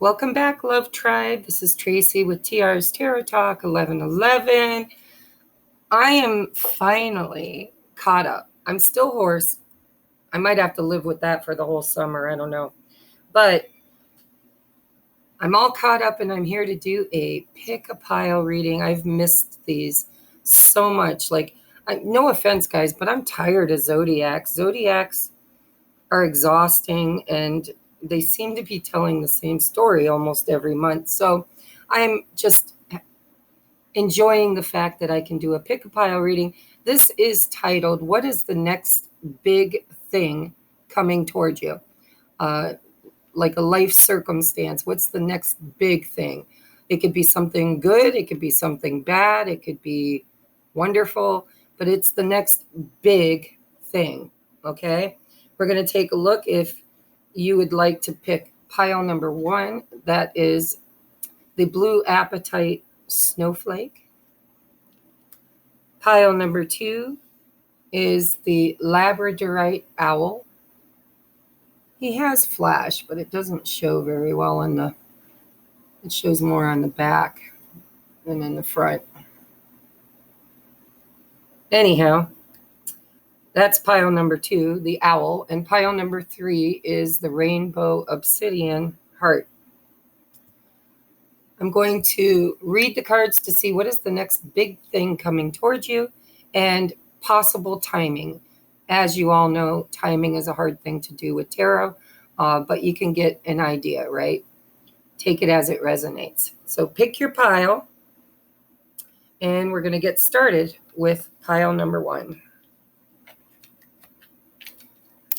Welcome back, Love Tribe. This is Tracie with TR's Tarot Talk 1111. I am finally caught up. I'm still hoarse. I might have to live with that for the whole summer. I don't know. But I'm all caught up and I'm here to do a pick a pile reading. I've missed these so much. No offense, guys, but I'm tired of zodiacs. Zodiacs are exhausting and they seem to be telling the same story almost every month. So I'm just enjoying the fact that I can do a pick a pile reading. This is titled, What is the Next Big Thing Coming Towards You? Like a life circumstance. What's the next big thing? It could be something good. It could be something bad. It could be wonderful, but it's the next big thing. Okay. We're going to take a look if you would like to pick pile number 1. That is the blue apatite snowflake. Pile number 2 is the labradorite owl. He has flash, but it doesn't show very well it shows more on the back than in the front. Anyhow, that's pile number 2, the owl. And pile number 3 is the rainbow obsidian heart. I'm going to read the cards to see what is the next big thing coming towards you and possible timing. As you all know, timing is a hard thing to do with tarot, but you can get an idea, right? Take it as it resonates. So pick your pile, and we're going to get started with pile number 1.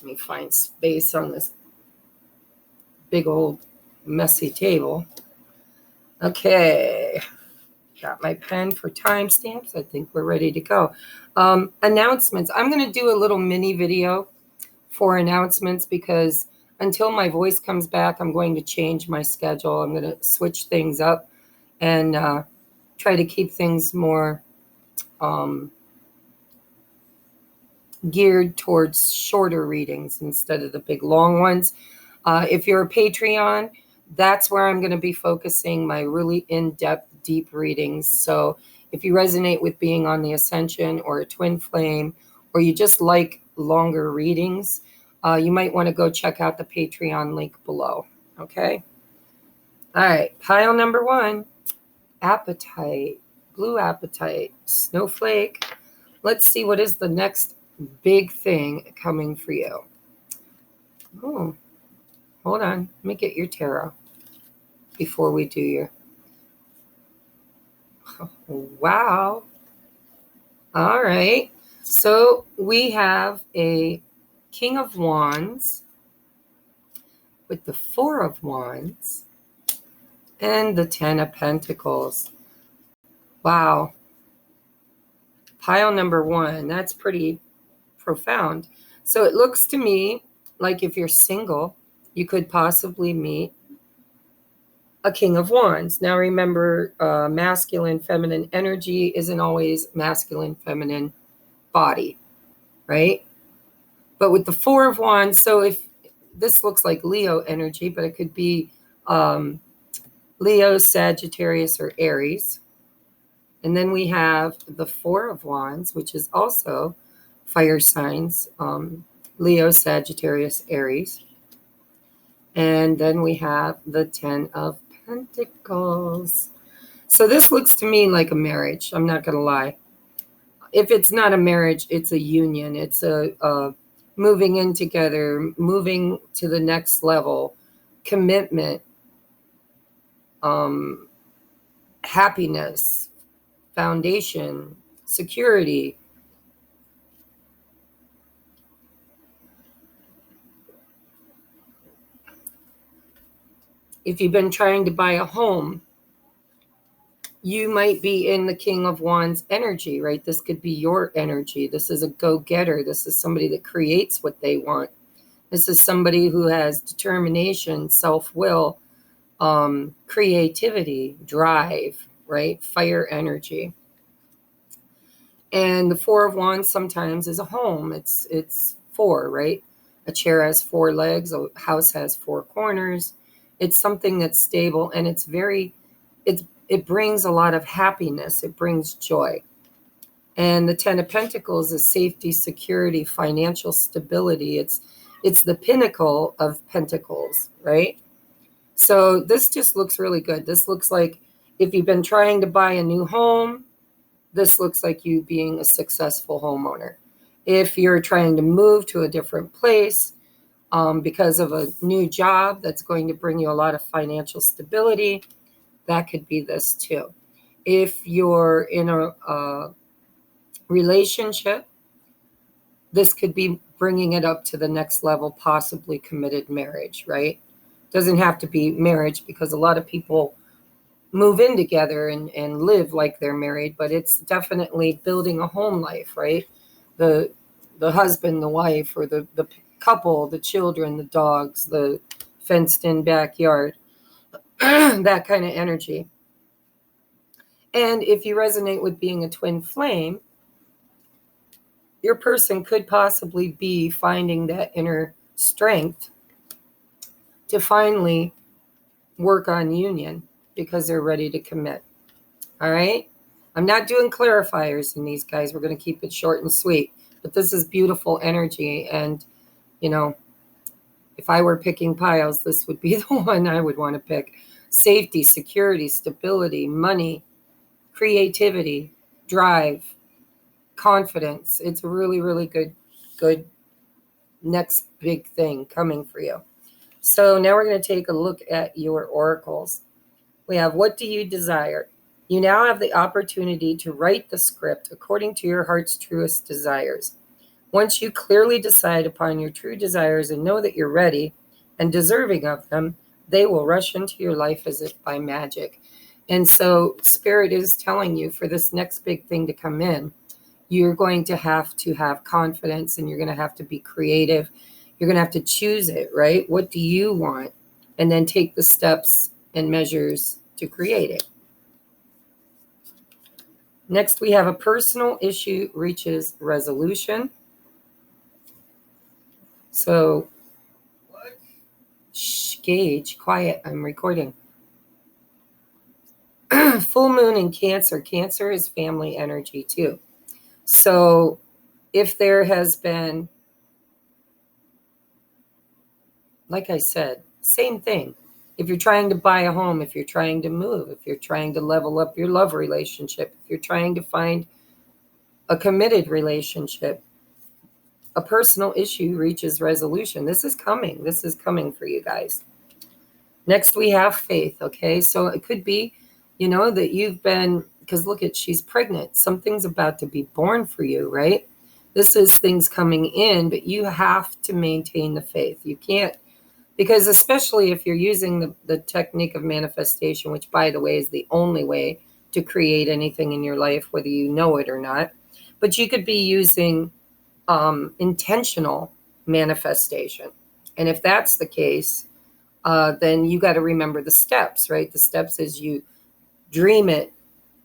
Let me find space on this big old messy table. Okay. Got my pen for timestamps. I think we're ready to go. Announcements. I'm going to do a little mini video for announcements because until my voice comes back, I'm going to change my schedule. I'm going to switch things up and try to keep things more geared towards shorter readings instead of the big long ones. If you're a Patreon, that's where I'm going to be focusing my really in-depth, deep readings. So if you resonate with being on the Ascension or a Twin Flame, or you just like longer readings, you might want to go check out the Patreon link below. Okay. All right. Pile number 1, apatite, blue apatite, snowflake. Let's see what is the next big thing coming for you. Oh, hold on. Let me get your tarot before we do your... Wow. All right. So we have a King of Wands with the 4 of Wands and the 10 of Pentacles. Wow. Pile number 1. That's pretty profound. So it looks to me like if you're single, you could possibly meet a King of Wands. Now remember, masculine, feminine energy isn't always masculine, feminine body, right? But with the 4 of Wands, so if this looks like Leo energy, but it could be Leo, Sagittarius, or Aries. And then we have the 4 of Wands, which is also fire signs, Leo, Sagittarius, Aries. And then we have the 10 of Pentacles. So this looks to me like a marriage. I'm not going to lie. If it's not a marriage, it's a union. It's a moving in together, moving to the next level, commitment, happiness, foundation, security. If you've been trying to buy a home, you might be in the King of Wands energy, right? This could be your energy. This is a go-getter. This is somebody that creates what they want. This is somebody who has determination, self-will, creativity, drive, right? Fire energy. And the 4 of Wands sometimes is a home. It's 4, right? A chair has 4 legs. A house has 4 corners. It's something that's stable, and it brings a lot of happiness. It brings joy. And the Ten of Pentacles is safety, security, financial stability. It's the pinnacle of pentacles, right? So this just looks really good. This looks like if you've been trying to buy a new home, this looks like you being a successful homeowner. If you're trying to move to a different place because of a new job that's going to bring you a lot of financial stability, that could be this too. If you're in a relationship, this could be bringing it up to the next level, possibly committed marriage, right? Doesn't have to be marriage, because a lot of people move in together and live like they're married, but it's definitely building a home life, right? The husband, the wife, or the couple, the children, the dogs, the fenced in backyard, that kind of energy. And if you resonate with being a twin flame, your person could possibly be finding that inner strength to finally work on union because they're ready to commit. All right? I'm not doing clarifiers in these, guys. We're going to keep it short and sweet. But this is beautiful energy. And, you know, if I were picking piles, this would be the one I would want to pick. Safety, security, stability, money, creativity, drive, confidence. It's a really, really good next big thing coming for you. So now we're going to take a look at your oracles. We have, what do you desire? You now have the opportunity to write the script according to your heart's truest desires. Once you clearly decide upon your true desires and know that you're ready and deserving of them, they will rush into your life as if by magic. And so Spirit is telling you, for this next big thing to come in, you're going to have confidence, and you're going to have to be creative. You're going to have to choose it, right? What do you want? And then take the steps and measures to create it. Next, we have a personal issue reaches resolution. So, Gage, quiet, I'm recording. Full moon in Cancer. Cancer is family energy too. So if there has been, like I said, same thing. If you're trying to buy a home, if you're trying to move, if you're trying to level up your love relationship, if you're trying to find a committed relationship, a personal issue reaches resolution. This is coming. This is coming for you guys. Next, we have faith, okay? So it could be, that you've been, because look at, she's pregnant. Something's about to be born for you, right? This is things coming in, but you have to maintain the faith. You can't, because especially if you're using the technique of manifestation, which, by the way, is the only way to create anything in your life, whether you know it or not. But you could be using intentional manifestation. And if that's the case, then you got to remember the steps, right? The steps is you dream it,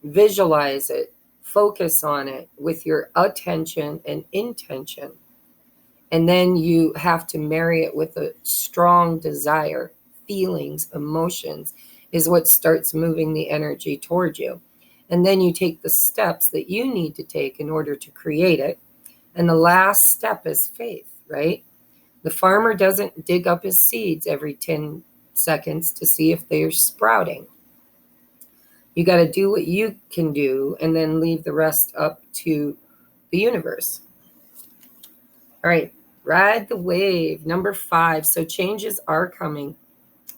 visualize it, focus on it with your attention and intention. And then you have to marry it with a strong desire, feelings, emotions is what starts moving the energy toward you. And then you take the steps that you need to take in order to create it. And the last step is faith, right? The farmer doesn't dig up his seeds every 10 seconds to see if they're sprouting. You got to do what you can do and then leave the rest up to the universe. All right, ride the wave, number 5. So changes are coming.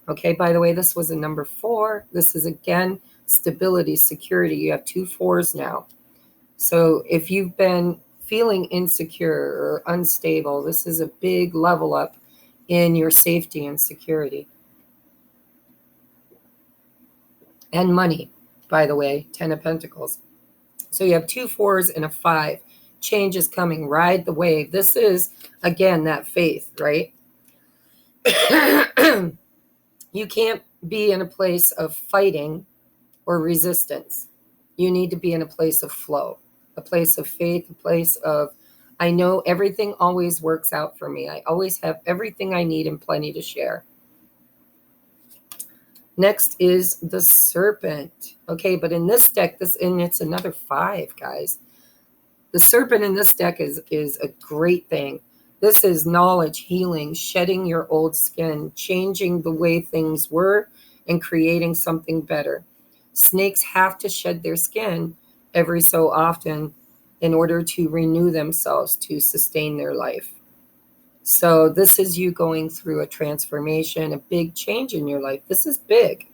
Okay, by the way, this was a number 4. This is, again, stability, security. You have 2 4s now. So if you've been feeling insecure or unstable, this is a big level up in your safety and security. And money, by the way, 10 of Pentacles. So you have 2 4s and a 5. Change is coming. Ride the wave. This is, again, that faith, right? You can't be in a place of fighting or resistance. You need to be in a place of flow, a place of faith, a place of, I know everything always works out for me. I always have everything I need and plenty to share. Next is the serpent. Okay, but in this deck, and it's another 5, guys. The serpent in this deck is a great thing. This is knowledge, healing, shedding your old skin, changing the way things were, and creating something better. Snakes have to shed their skin every so often in order to renew themselves, to sustain their life. So this is you going through a transformation, a big change in your life. This is big.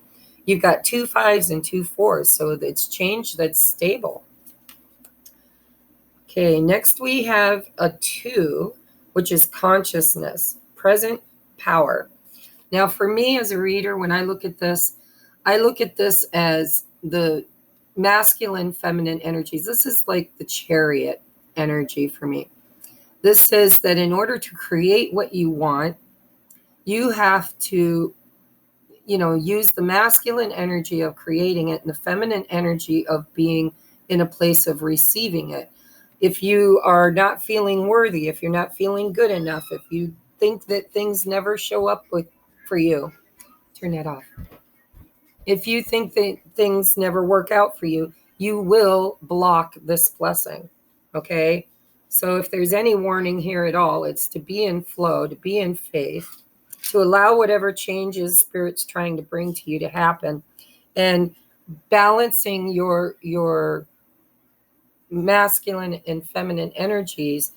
You've got 2 5s and 2 4s, so it's change that's stable. Okay, next we have a 2, which is consciousness, present power. Now, for me as a reader, when I look at this as the masculine, feminine energies. This is like the chariot energy for me. This says that in order to create what you want, you have to, use the masculine energy of creating it and the feminine energy of being in a place of receiving it. If you are not feeling worthy, if you're not feeling good enough, if you think that things never show up for you, turn that off. If you think that things never work out for you, you will block this blessing. Okay? So if there's any warning here at all, it's to be in flow, to be in faith, to allow whatever changes Spirit's trying to bring to you to happen, and balancing your masculine and feminine energies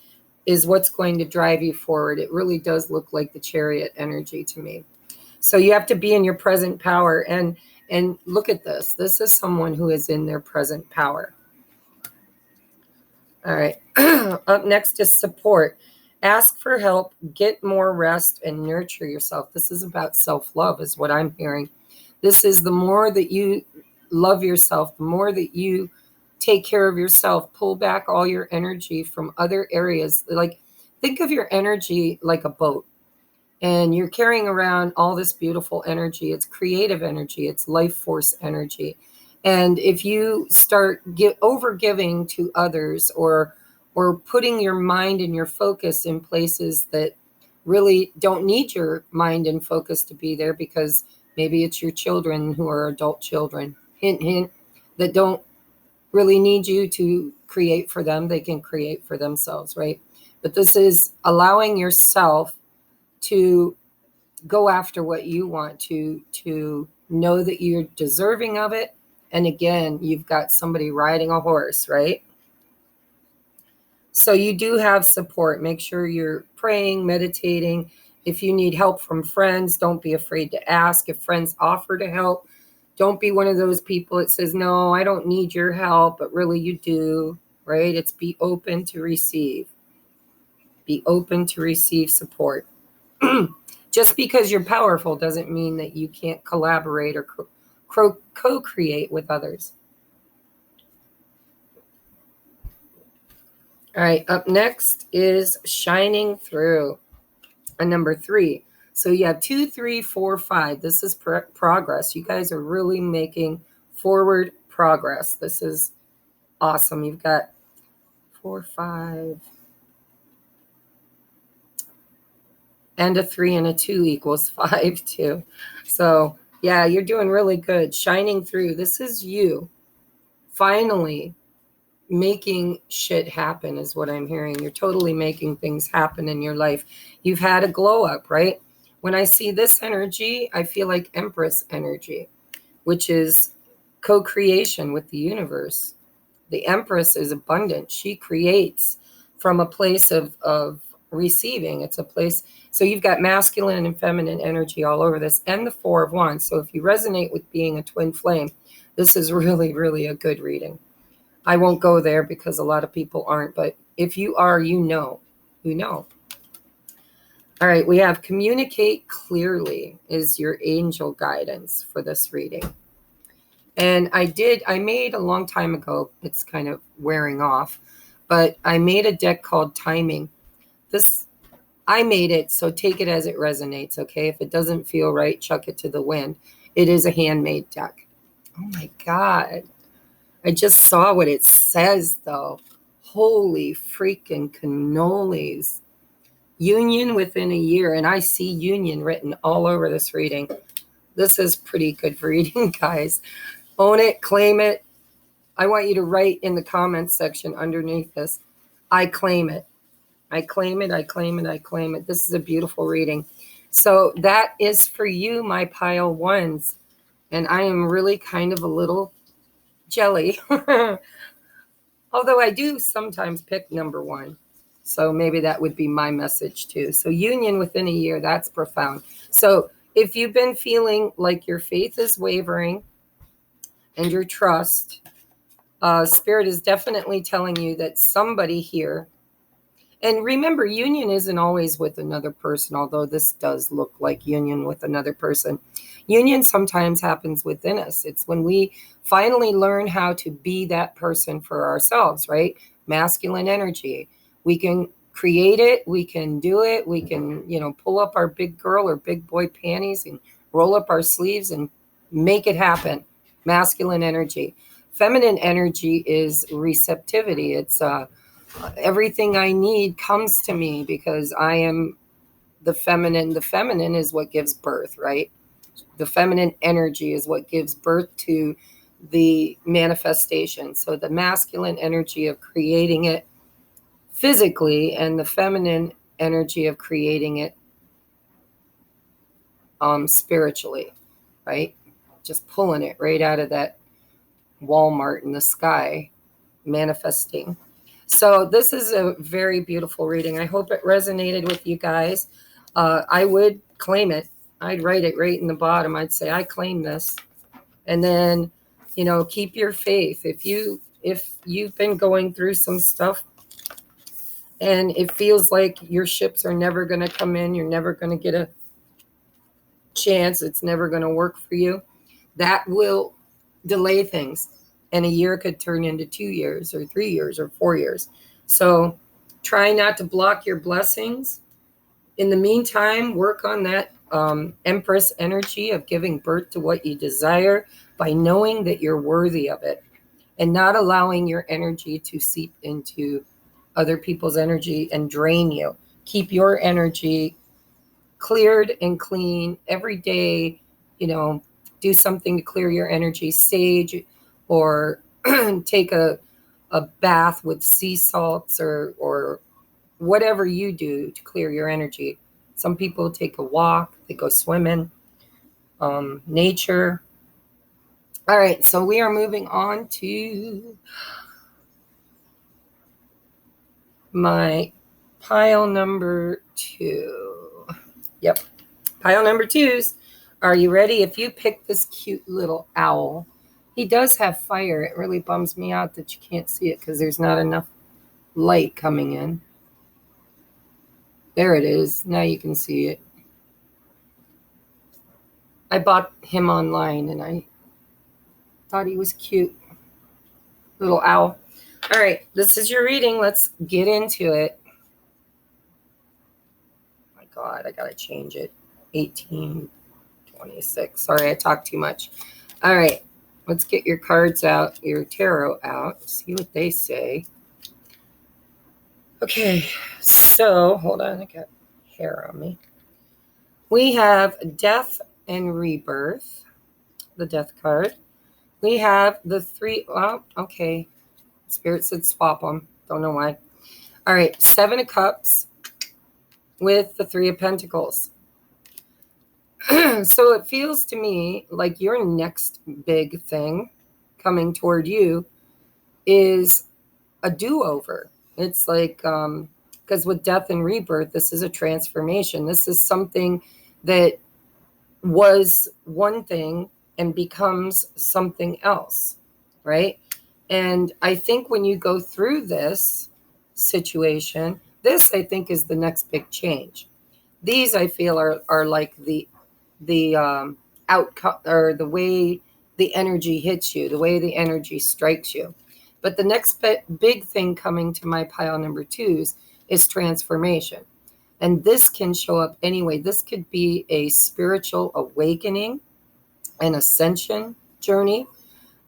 is what's going to drive you forward. It really does look like the chariot energy to me. So you have to be in your present power, and look at this. This is someone who is in their present power. All right. Up next is support. Ask for help, get more rest, and nurture yourself. This is about self-love, is what I'm hearing. This is the more that you love yourself, the more that you take care of yourself, pull back all your energy from other areas. Like, think of your energy like a boat, and you're carrying around all this beautiful energy. It's creative energy, it's life force energy. And if you start over giving to others, or putting your mind and your focus in places that really don't need your mind and focus to be there, because maybe it's your children who are adult children, hint, hint, that don't really need you to create for them. They can create for themselves, right? But this is allowing yourself to go after what you want, to know that you're deserving of it. And again, you've got somebody riding a horse, right? So you do have support. Make sure you're praying, meditating. If you need help from friends, don't be afraid to ask. If friends offer to help, don't be one of those people that says, no, I don't need your help, but really you do, right? It's be open to receive. Be open to receive support. Just because you're powerful doesn't mean that you can't collaborate or co-create with others. All right, up next is shining through, a number 3. So you have 2, 3, 4, 5. This is progress. You guys are really making forward progress. This is awesome. You've got 4, 5, and a 3 and a 2 equals 5 too. So yeah, you're doing really good. Shining through. This is you finally making shit happen, is what I'm hearing. You're totally making things happen in your life. You've had a glow up, right? When I see this energy, I feel like Empress energy, which is co-creation with the universe. The Empress is abundant. She creates from a place of receiving. It's a place. So you've got masculine and feminine energy all over this, and the 4 of Wands. So if you resonate with being a twin flame, this is really, really a good reading. I won't go there because a lot of people aren't, but if you are, you know. All right, we have communicate clearly is your angel guidance for this reading. And I made a long time ago, it's kind of wearing off, but I made a deck called Timing. I made it, so take it as it resonates, okay? If it doesn't feel right, chuck it to the wind. It is a handmade deck. Oh my God. I just saw what it says, though. Holy freaking cannolis. Union within a year. And I see union written all over this reading. This is pretty good reading, guys. Own it, claim it. I want you to write in the comments section underneath this, I claim it. I claim it, I claim it, I claim it. This is a beautiful reading. So that is for you, my pile ones. And I am really kind of a little jelly. Although I do sometimes pick number one. So maybe that would be my message too. So union within a year, that's profound. So if you've been feeling like your faith is wavering and your trust, Spirit is definitely telling you that somebody here, and remember, union isn't always with another person, although this does look like union with another person. Union sometimes happens within us. It's when we finally learn how to be that person for ourselves, right? Masculine energy. We can create it. We can do it. We can, pull up our big girl or big boy panties and roll up our sleeves and make it happen. Masculine energy. Feminine energy is receptivity. It's everything I need comes to me because I am the feminine. The feminine is what gives birth, right? The feminine energy is what gives birth to the manifestation. So the masculine energy of creating it physically and the feminine energy of creating it spiritually, right? Just pulling it right out of that Walmart in the sky, manifesting. So this is a very beautiful reading. I hope it resonated with you guys. I would claim it. I'd write it right in the bottom. I'd say, I claim this. And then, keep your faith. If you've been going through some stuff and it feels like your ships are never going to come in, you're never going to get a chance, it's never going to work for you, that will delay things. And a year could turn into 2 years or 3 years or 4 years. So try not to block your blessings. In the meantime, work on that Empress energy of giving birth to what you desire by knowing that you're worthy of it and not allowing your energy to seep into other people's energy and drain you. Keep your energy cleared and clean every day. Do something to clear your energy, sage, or take a bath with sea salts or whatever you do to clear your energy. Some people take a walk, they go swimming, nature. All right, so we are moving on to my pile number 2. Yep, pile number 2s. Are you ready? If you pick this cute little owl, he does have fire. It really bums me out that you can't see it because there's not enough light coming in. There it is. Now you can see it. I bought him online and I thought he was cute. Little owl. All right, this is your reading. Let's get into it. Oh my God, I got to change it. 1826. Sorry, I talked too much. All right, let's get your cards out, your tarot out, see what they say. Okay, so hold on, I got hair on me. We have death and rebirth, the death card. We have the 3, okay. Spirit said swap them. Don't know why. All right, 7 of Cups with the 3 of Pentacles. So it feels to me like your next big thing coming toward you is a do-over. It's like, because with death and rebirth, this is a transformation. This is something that was one thing and becomes something else, right? And I think when you go through this situation, this I think is the next big change. These I feel are like the outcome, or the way the energy hits you, the way the energy strikes you. But the next big thing coming to my pile number 2s is transformation. And this can show up anyway. This could be a spiritual awakening, an ascension journey.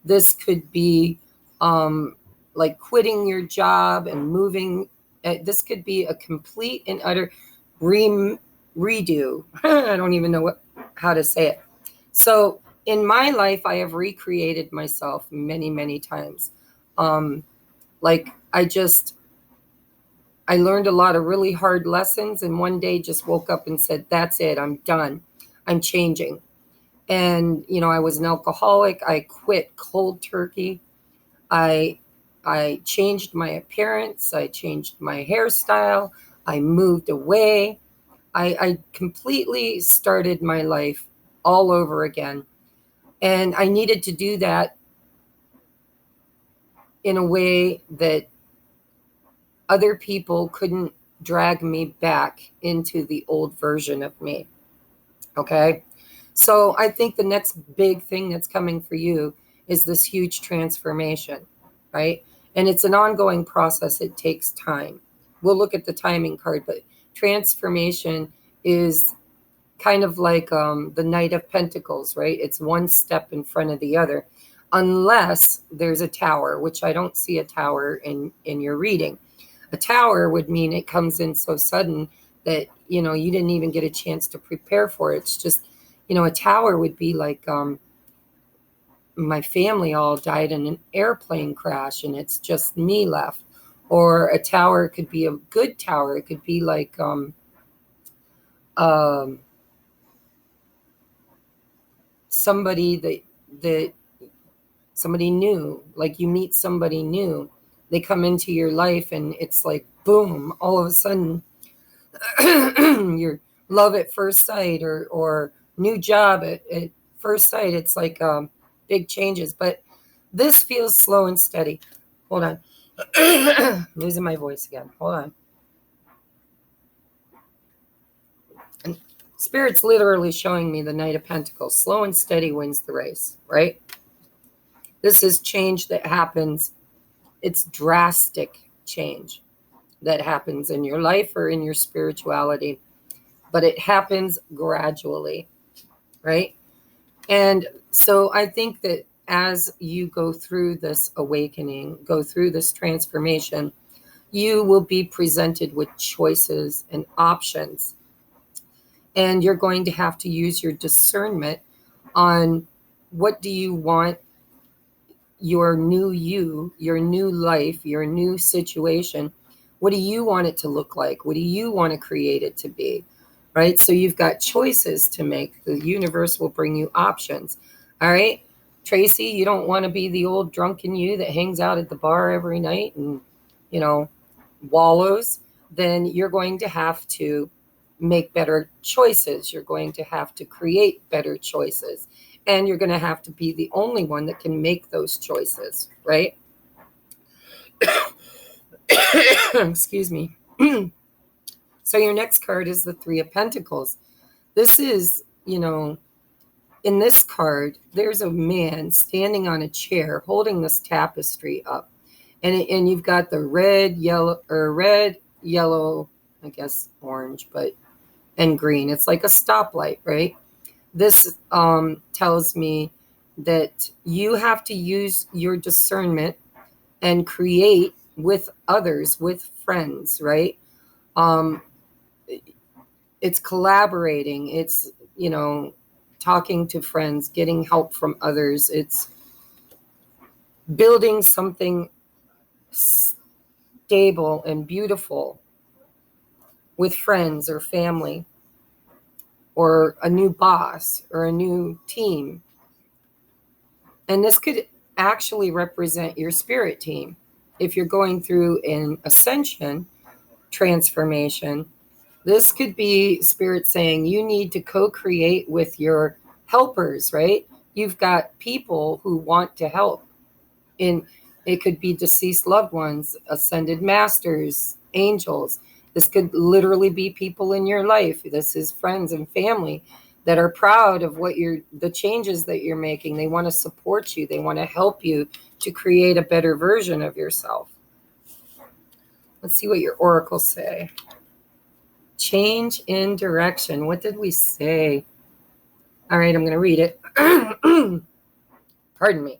This could be like quitting your job and moving. This could be a complete and utter redo. I don't even know how to say it. So in my life, I have recreated myself many, many times. Like I learned a lot of really hard lessons, and one day just woke up and said, that's it, I'm done. I'm changing. And, I was an alcoholic. I quit cold turkey. I changed my appearance. I changed my hairstyle. I moved away. I completely started my life all over again. And I needed to do that in a way that other people couldn't drag me back into the old version of me. Okay. So I think the next big thing that's coming for you is this huge transformation, right? And it's an ongoing process. It takes time. We'll look at the timing card, but transformation is kind of like the Knight of Pentacles, right? It's one step in front of the other, unless there's a tower, which I don't see a tower in your reading. A tower would mean it comes in so sudden that, you didn't even get a chance to prepare for it. It's just, a tower would be like my family all died in an airplane crash and it's just me left. Or a tower could be a good tower. It could be like somebody that somebody new, like you meet somebody new, they come into your life and it's like, boom, all of a sudden your love at first sight or new job at first sight. It's like big changes, but this feels slow and steady. Hold on. Losing my voice again. Hold on. And Spirit's literally showing me the Knight of Pentacles. Slow and steady wins the race, right? This is change that happens. It's drastic change that happens in your life or in your spirituality, but it happens gradually, right? And so I think that as you go through this awakening, go through this transformation, you will be presented with choices and options. And you're going to have to use your discernment on what do you want your new you, your new life, your new situation. What do you want it to look like? What do you want to create it to be? Right? So you've got choices to make. The universe will bring you options. All right, Tracie, you don't want to be the old drunken you that hangs out at the bar every night and, wallows. Then you're going to have to make better choices. You're going to have to create better choices. And you're going to have to be the only one that can make those choices, right? Excuse me. So your next card is the Three of Pentacles. This is, in this card, there's a man standing on a chair holding this tapestry up. And you've got the red, yellow, I guess orange, and green. It's like a stoplight, right? This tells me that you have to use your discernment and create with others, with friends, right? It's collaborating. It's, talking to friends, getting help from others. It's building something stable and beautiful with friends or family or a new boss or a new team. And this could actually represent your spirit team. If you're going through an ascension transformation, this could be spirit saying you need to co-create with your helpers, right? You've got people who want to help. It could be deceased loved ones, ascended masters, angels. This could literally be people in your life. This is friends and family that are proud of the changes that you're making. They want to support you. They want to help you to create a better version of yourself. Let's see what your oracles say. Change in direction. What did we say? All right, I'm going to read it. Pardon me.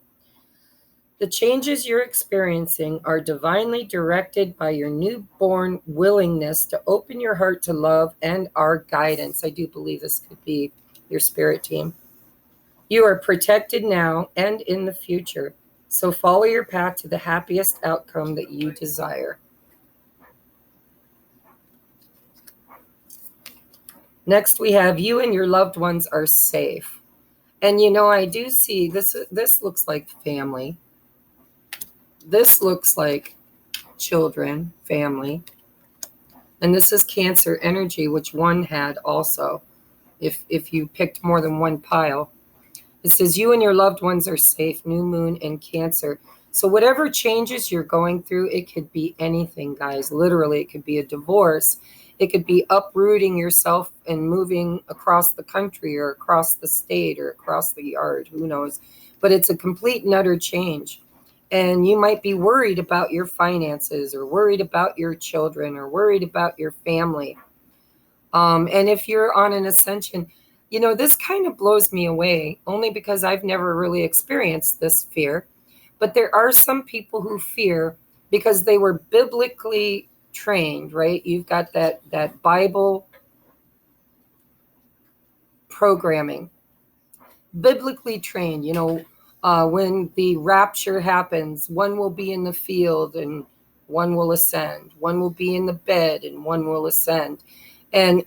The changes you're experiencing are divinely directed by your newborn willingness to open your heart to love and our guidance. I do believe this could be your spirit team. You are protected now and in the future. So follow your path to the happiest outcome that you desire. Next, we have you and your loved ones are safe. And I do see this looks like family. This looks like children, family. And this is Cancer energy, which one had also, if you picked more than one pile. It says you and your loved ones are safe, new moon and Cancer. So whatever changes you're going through, it could be anything, guys. Literally, it could be a divorce. It could be uprooting yourself and moving across the country or across the state or across the yard. Who knows? But it's a complete and utter change. And you might be worried about your finances or worried about your children or worried about your family. And if you're on an ascension, this kind of blows me away only because I've never really experienced this fear. But there are some people who fear because they were biblically trained, right? You've got that Bible programming, biblically trained. When the rapture happens, one will be in the field and one will ascend. One will be in the bed and one will ascend. And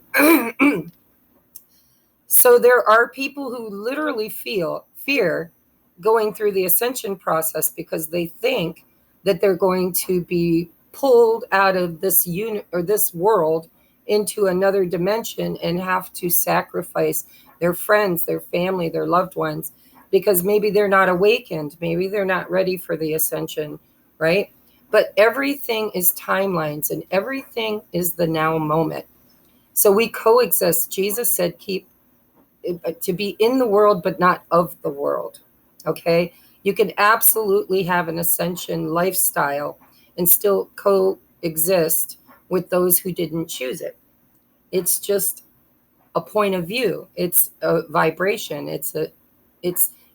so there are people who literally feel fear going through the ascension process because they think that they're going to be pulled out of this unit or this world into another dimension and have to sacrifice their friends, their family, their loved ones, because maybe they're not awakened, maybe they're not ready for the ascension, right? But everything is timelines and everything is the now moment. So we coexist. Jesus said, to be in the world, but not of the world. Okay. You can absolutely have an ascension lifestyle and still coexist with those who didn't choose it. It's just a point of view. It's a vibration. It's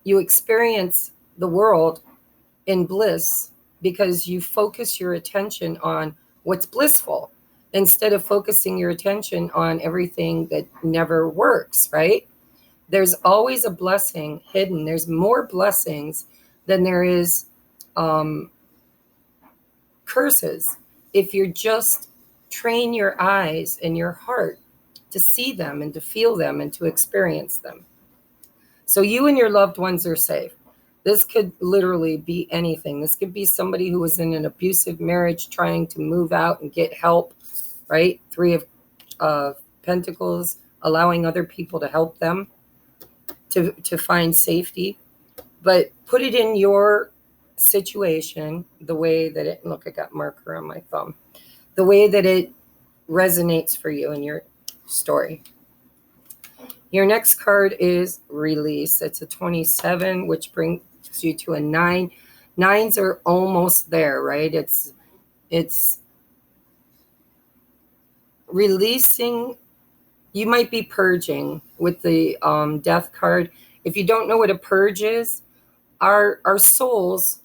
you experience the world in bliss because you focus your attention on what's blissful instead of focusing your attention on everything that never works, right? There's always a blessing hidden. There's more blessings than there is curses. If you just train your eyes and your heart to see them and to feel them and to experience them. So you and your loved ones are safe. This could literally be anything. This could be somebody who was in an abusive marriage trying to move out and get help, right? Three of Pentacles, allowing other people to help them to find safety. But put it in your situation the way that it, look, I got marker on my thumb, the way that it resonates for you in your story. Your next card is release. It's a 27, which brings you to a 9. 9s are almost there, right? It's releasing. You might be purging with the death card. If you don't know what a purge is, our souls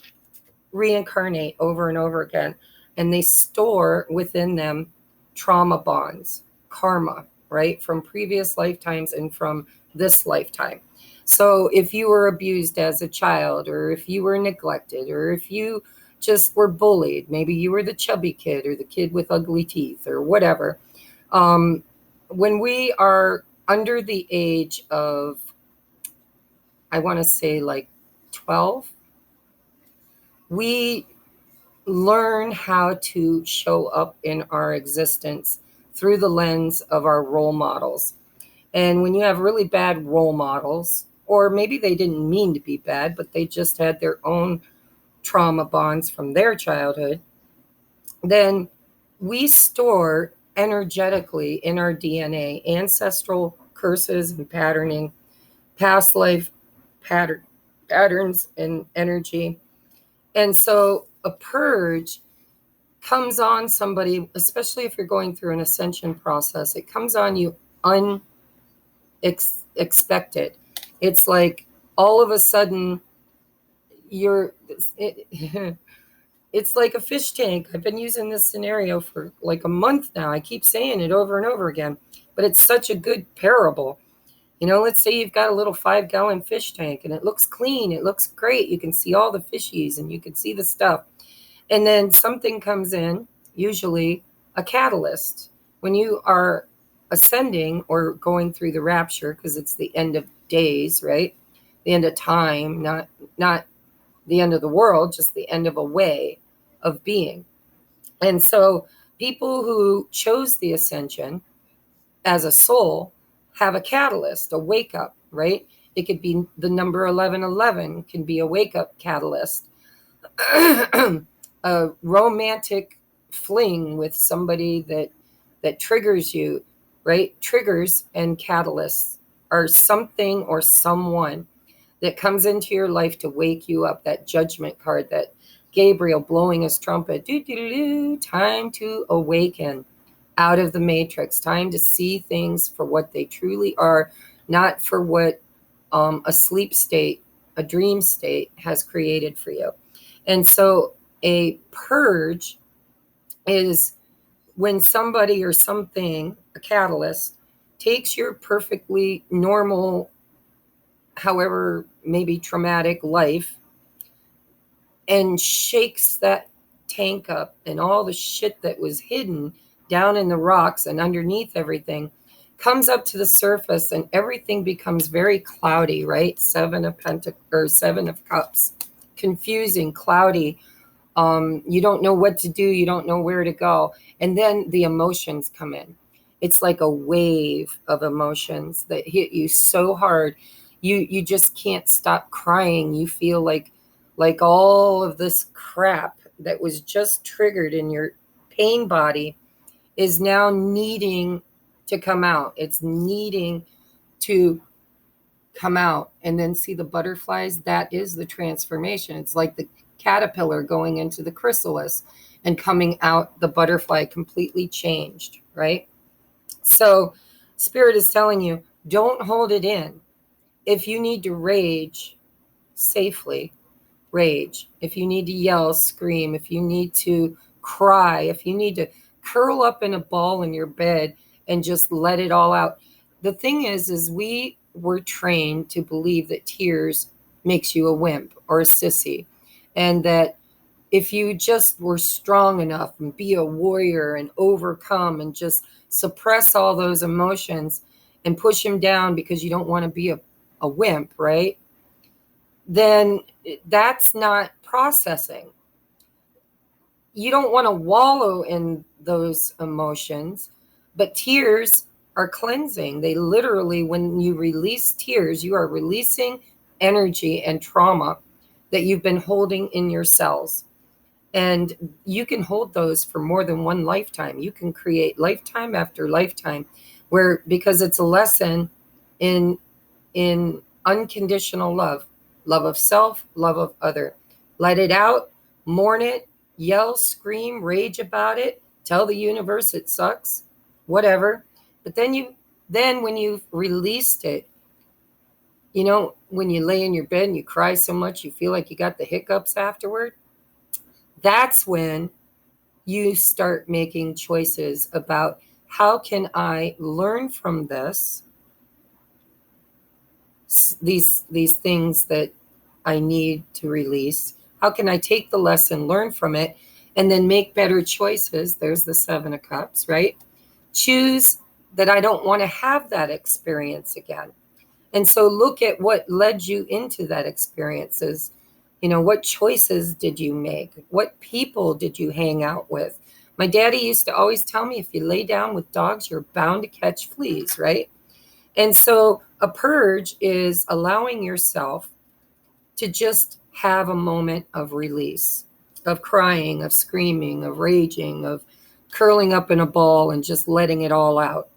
reincarnate over and over again, and they store within them trauma bonds, karma, right, from previous lifetimes and from this lifetime. So if you were abused as a child, or if you were neglected, or if you just were bullied, maybe you were the chubby kid or the kid with ugly teeth or whatever, when we are under the age of, I want to say like 12, we learn how to show up in our existence through the lens of our role models. And when you have really bad role models, or maybe they didn't mean to be bad, but they just had their own trauma bonds from their childhood, then we store energetically in our DNA ancestral curses and patterning, past life patterns and energy. And so a purge comes on somebody, especially if you're going through an ascension process, it comes on you unexpected. It's like all of a sudden it's like a fish tank. I've been using this scenario for like a month now. I keep saying it over and over again, but it's such a good parable. Let's say you've got a little 5-gallon fish tank and it looks clean. It looks great. You can see all the fishies and you can see the stuff. And then something comes in, usually a catalyst. When you are ascending or going through the rapture, because it's the end of days, right? The end of time, not the end of the world, just the end of a way of being. And so people who chose the ascension as a soul have a catalyst, a wake up, right? It could be the number 1111 can be a wake up catalyst. A romantic fling with somebody that triggers you, right? Triggers and catalysts are something or someone that comes into your life to wake you up. That judgment card, that Gabriel blowing his trumpet, time to awaken out of the matrix, time to see things for what they truly are, not for what a sleep state, a dream state has created for you. And so a purge is when somebody or something, a catalyst, takes your perfectly normal, however, maybe traumatic life and shakes that tank up, and all the shit that was hidden down in the rocks and underneath everything comes up to the surface, and everything becomes very cloudy, right? Seven of Cups, confusing, cloudy. You don't know what to do. You don't know where to go. And then the emotions come in. It's like a wave of emotions that hit you so hard. You just can't stop crying. You feel like all of this crap that was just triggered in your pain body is now needing to come out. It's needing to come out. And then see the butterflies. That is the transformation. It's like the caterpillar going into the chrysalis and coming out the butterfly completely changed, right? So Spirit is telling you, don't hold it in. If you need to rage safely, rage. If you need to yell, scream. If you need to cry, if you need to curl up in a ball in your bed and just let it all out. The thing is we were trained to believe that tears makes you a wimp or a sissy, and that if you just were strong enough and be a warrior and overcome and just suppress all those emotions and push them down because you don't want to be a wimp, right? Then that's not processing. You don't want to wallow in those emotions, but tears are cleansing. They literally, when you release tears, you are releasing energy and trauma that you've been holding in your cells. And you can hold those for more than one lifetime. You can create lifetime after lifetime, because it's a lesson in unconditional love of self, love of other. Let it out, mourn it, yell, scream, rage about it, tell the universe it sucks, whatever. But then when you've released it, when you lay in your bed and you cry so much you feel like you got the hiccups afterward, that's when you start making choices about, how can I learn from this, these things that I need to release? How can I take the lesson, learn from it, and then make better choices? There's the 7 of Cups, right? Choose that I don't want to have that experience again. And so look at what led you into that experiences. What choices did you make? What people did you hang out with? My daddy used to always tell me, if you lay down with dogs, you're bound to catch fleas, right? And so a purge is allowing yourself to just have a moment of release, of crying, of screaming, of raging, of curling up in a ball and just letting it all out.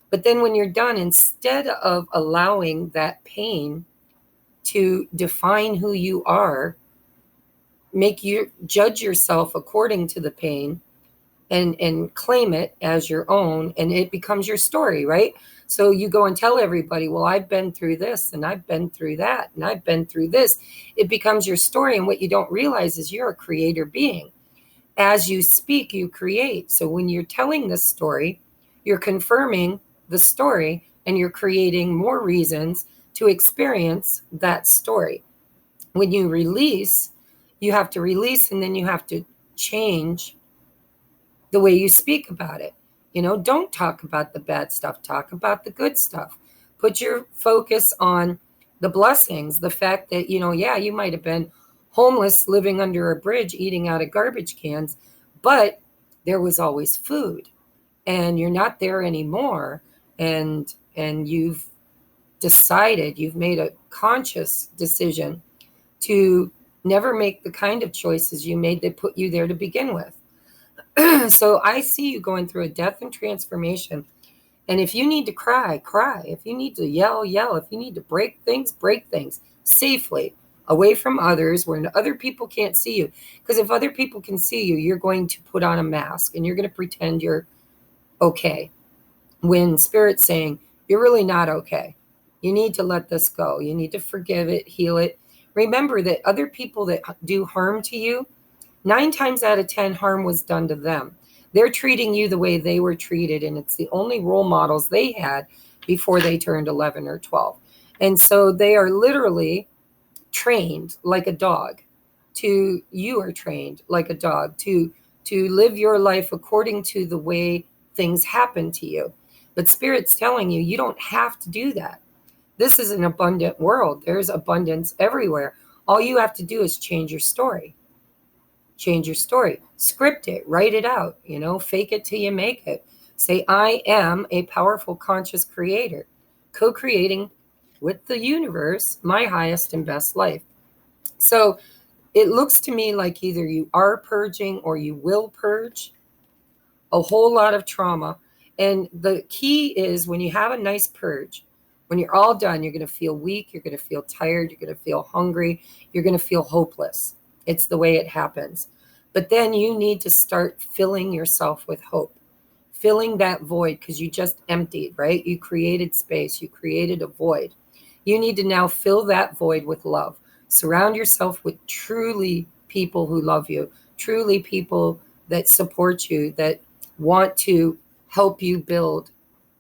But then when you're done, instead of allowing that pain to define who you are, make you judge yourself according to the pain and claim it as your own, and it becomes your story, right? So you go and tell everybody, well, I've been through this and I've been through that and I've been through this. It becomes your story, and what you don't realize is you're a creator being. As you speak, you create. So when you're telling this story, you're confirming the story and you're creating more reasons to experience that story. When you release, you have to release, and then you have to change the way you speak about it. Don't talk about the bad stuff, talk about the good stuff. Put your focus on the blessings, the fact that, yeah, you might have been homeless, living under a bridge, eating out of garbage cans, but there was always food, and you're not there anymore. And you've made a conscious decision to never make the kind of choices you made that put you there to begin with. So I see you going through a death and transformation. And if you need to cry, cry. If you need to yell, yell. If you need to break things safely, away from others, where other people can't see you. Because if other people can see you, you're going to put on a mask and you're going to pretend you're okay. When Spirit's saying, you're really not okay. You need to let this go. You need to forgive it, heal it. Remember that other people that do harm to you, 9 times out of 10, harm was done to them. They're treating you the way they were treated, and it's the only role models they had before they turned 11 or 12. And so they are literally trained like a dog you are trained like a dog to live your life according to the way things happen to you. But Spirit's telling you, you don't have to do that. This is an abundant world. There's abundance everywhere. All you have to do is change your story. Change your story. Script it. Write it out. Fake it till you make it. Say, I am a powerful conscious creator, co-creating with the universe my highest and best life. So it looks to me like either you are purging or you will purge a whole lot of trauma. And the key is, when you have a nice purge, when you're all done, you're going to feel weak, you're going to feel tired, you're going to feel hungry, you're going to feel hopeless. It's the way it happens. But then you need to start filling yourself with hope, filling that void, because you just emptied, right? You created space, you created a void. You need to now fill that void with love. Surround yourself with truly people who love you, truly people that support you, that want to help you build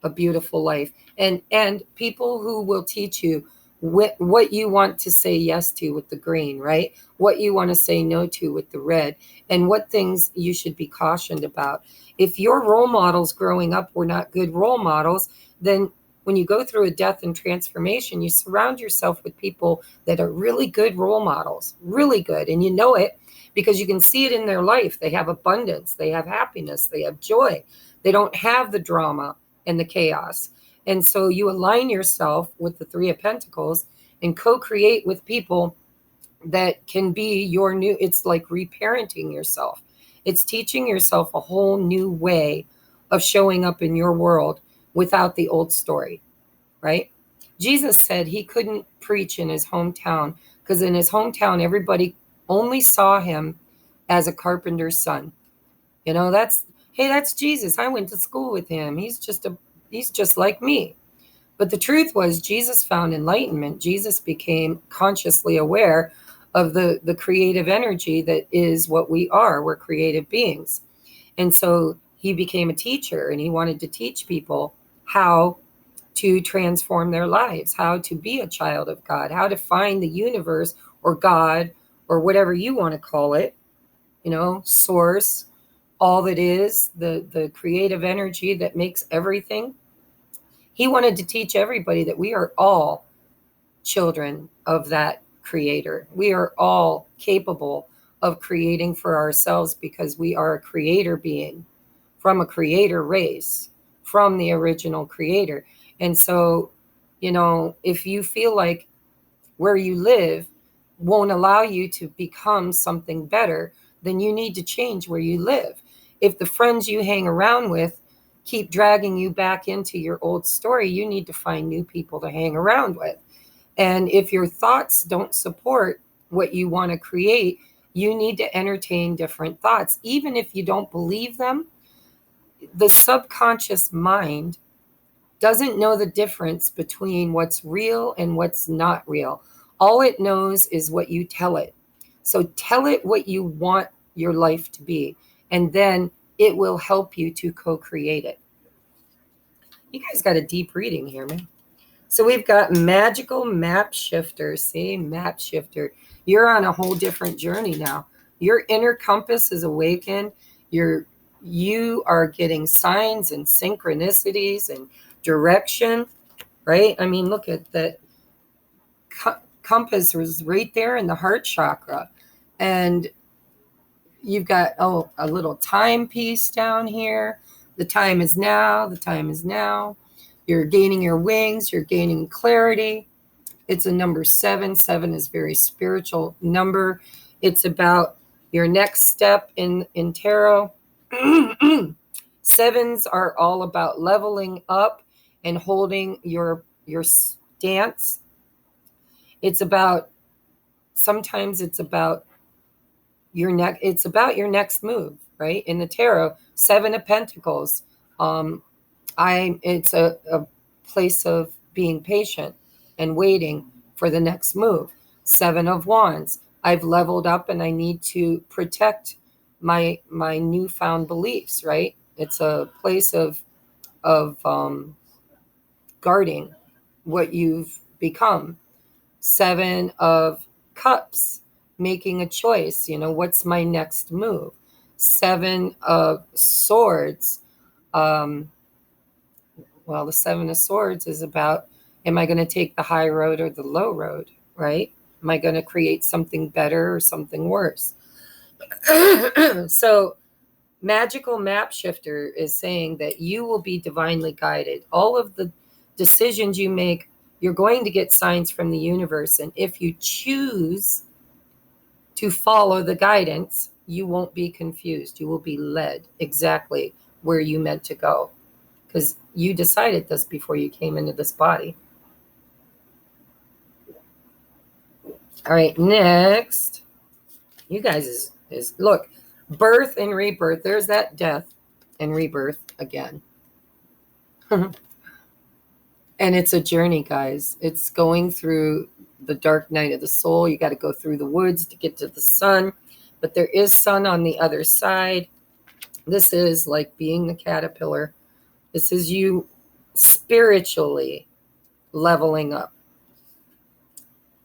a beautiful life, and people who will teach you what you want to say yes to with the green, right? What you want to say no to with the red, and what things you should be cautioned about. If your role models growing up were not good role models, then when you go through a death and transformation, you surround yourself with people that are really good role models, really good. And you know it because you can see it in their life. They have abundance, they have happiness, they have joy. They don't have the drama and the chaos. And so you align yourself with the 3 of Pentacles and co-create with people that can be your new, it's like reparenting yourself. It's teaching yourself a whole new way of showing up in your world without the old story, right? Jesus said he couldn't preach in his hometown because in his hometown, everybody only saw him as a carpenter's son. That's Jesus. I went to school with him. He's just like me. But the truth was, Jesus found enlightenment. Jesus became consciously aware of the creative energy that is what we are. We're creative beings. And so he became a teacher, and he wanted to teach people how to transform their lives, how to be a child of God, how to find the universe or God or whatever you want to call it, source, all that is, the creative energy that makes everything. He wanted to teach everybody that we are all children of that creator. We are all capable of creating for ourselves because we are a creator being from a creator race, from the original creator. And so, if you feel like where you live won't allow you to become something better, then you need to change where you live. If the friends you hang around with keep dragging you back into your old story, you need to find new people to hang around with. And if your thoughts don't support what you want to create, you need to entertain different thoughts. Even if you don't believe them, the subconscious mind doesn't know the difference between what's real and what's not real. All it knows is what you tell it. So tell it what you want your life to be, and then it will help you to co-create it. You guys got a deep reading here, man. So we've got magical map shifter. See, map shifter. You're on a whole different journey now. Your inner compass is awakened. You are getting signs and synchronicities and direction, right? I mean, look at that. Compass was right there in the heart chakra. And you've got, a little timepiece down here. The time is now. The time is now. You're gaining your wings. You're gaining clarity. It's a number 7. 7 is very spiritual number. It's about your next step in tarot. Sevens are all about leveling up and holding your stance. Sometimes it's about your next move, right? In the tarot, 7 of Pentacles. It's a place of being patient and waiting for the next move. 7 of Wands. I've leveled up and I need to protect my newfound beliefs, right? It's a place of guarding what you've become. 7 of Cups, making a choice. What's my next move? 7 of Swords. The 7 of Swords is about, am I going to take the high road or the low road, right? Am I going to create something better or something worse? So magical map shifter is saying that you will be divinely guided. All of the decisions you make, you're going to get signs from the universe. And if you choose to follow the guidance, you won't be confused. You will be led exactly where you meant to go, because you decided this before you came into this body. All right, next, you guys is look, birth and rebirth. There's that death and rebirth again. And it's a journey, guys. It's going through the dark night of the soul. You got to go through the woods to get to the sun, but there is sun on the other side. This is like being the caterpillar. This is you spiritually leveling up,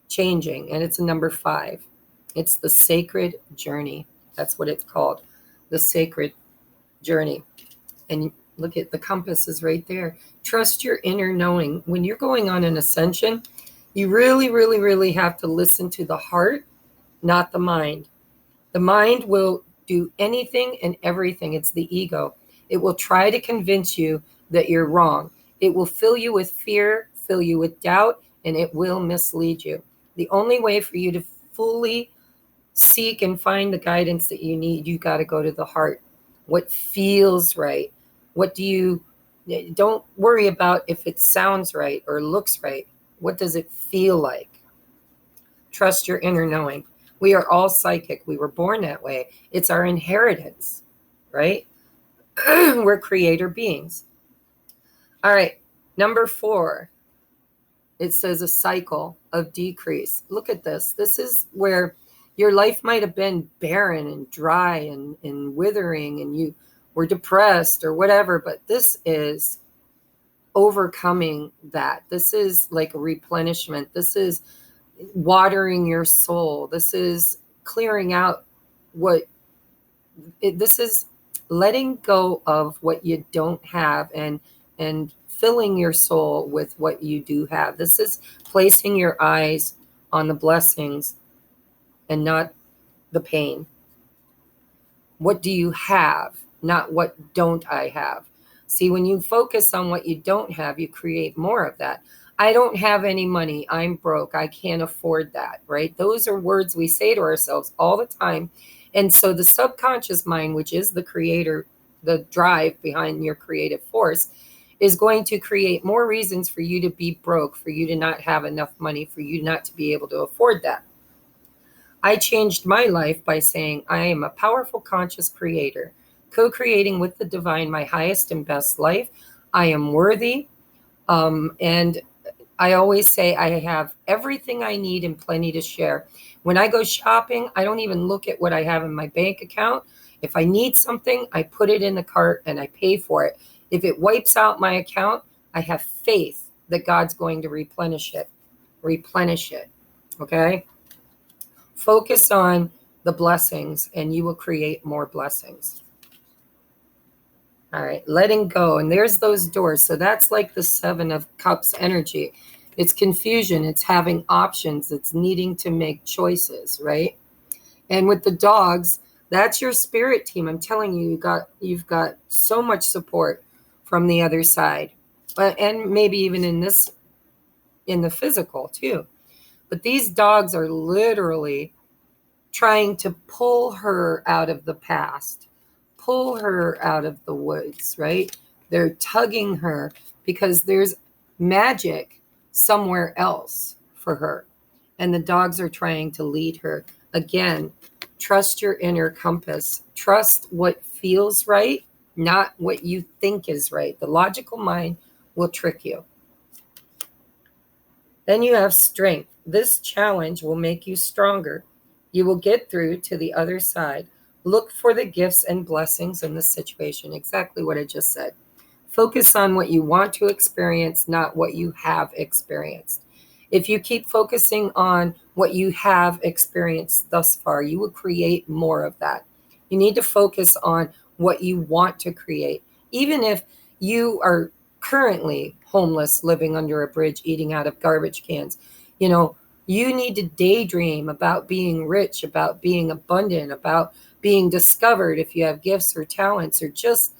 changing, and it's a number 5. It's the sacred journey. That's what it's called, the sacred journey. And look at the compass is right there. Trust your inner knowing. When you're going on an ascension, you really, really, really have to listen to the heart, not the mind. The mind will do anything and everything. It's the ego. It will try to convince you that you're wrong. It will fill you with fear, fill you with doubt, and it will mislead you. The only way for you to fully seek and find the guidance that you need, you got to go to the heart. What feels right? Don't worry about if it sounds right or looks right. What does it feel like? Trust your inner knowing. We are all psychic. We were born that way. It's our inheritance, right? We're creator beings. All right, number 4. It says a cycle of decrease. Look at this. This is where your life might have been barren and dry and withering, and you were depressed or whatever, but this is overcoming that. This is like a replenishment. This is watering your soul. This is clearing out this is letting go of what you don't have and filling your soul with what you do have. This is placing your eyes on the blessings and not the pain. What do you have? Not what don't I have. See, when you focus on what you don't have, you create more of that. I don't have any money. I'm broke. I can't afford that, right? Those are words we say to ourselves all the time. And so the subconscious mind, which is the creator, the drive behind your creative force, is going to create more reasons for you to be broke, for you to not have enough money, for you not to be able to afford that. I changed my life by saying, I am a powerful conscious creator, co-creating with the divine my highest and best life. I am worthy. And I always say I have everything I need and plenty to share. When I go shopping, I don't even look at what I have in my bank account. If I need something, I put it in the cart and I pay for it. If it wipes out my account, I have faith that God's going to replenish it. Replenish it. Okay? Focus on the blessings and you will create more blessings. All right, letting go. And there's those doors. So that's like the 7 of Cups energy. It's confusion. It's having options. It's needing to make choices, right? And with the dogs, that's your spirit team. I'm telling you, you've got so much support from the other side. And maybe even in the physical too. But these dogs are literally trying to pull her out of the past, pull her out of the woods, right? They're tugging her because there's magic somewhere else for her. And the dogs are trying to lead her. Again, trust your inner compass. Trust what feels right, not what you think is right. The logical mind will trick you. Then you have strength. This challenge will make you stronger. You will get through to the other side. Look for the gifts and blessings in the situation. Exactly what I just said. Focus on what you want to experience, not what you have experienced. If you keep focusing on what you have experienced thus far, you will create more of that. You need to focus on what you want to create. Even if you are currently homeless, living under a bridge, eating out of garbage cans, you need to daydream about being rich, about being abundant, about being discovered if you have gifts or talents, or just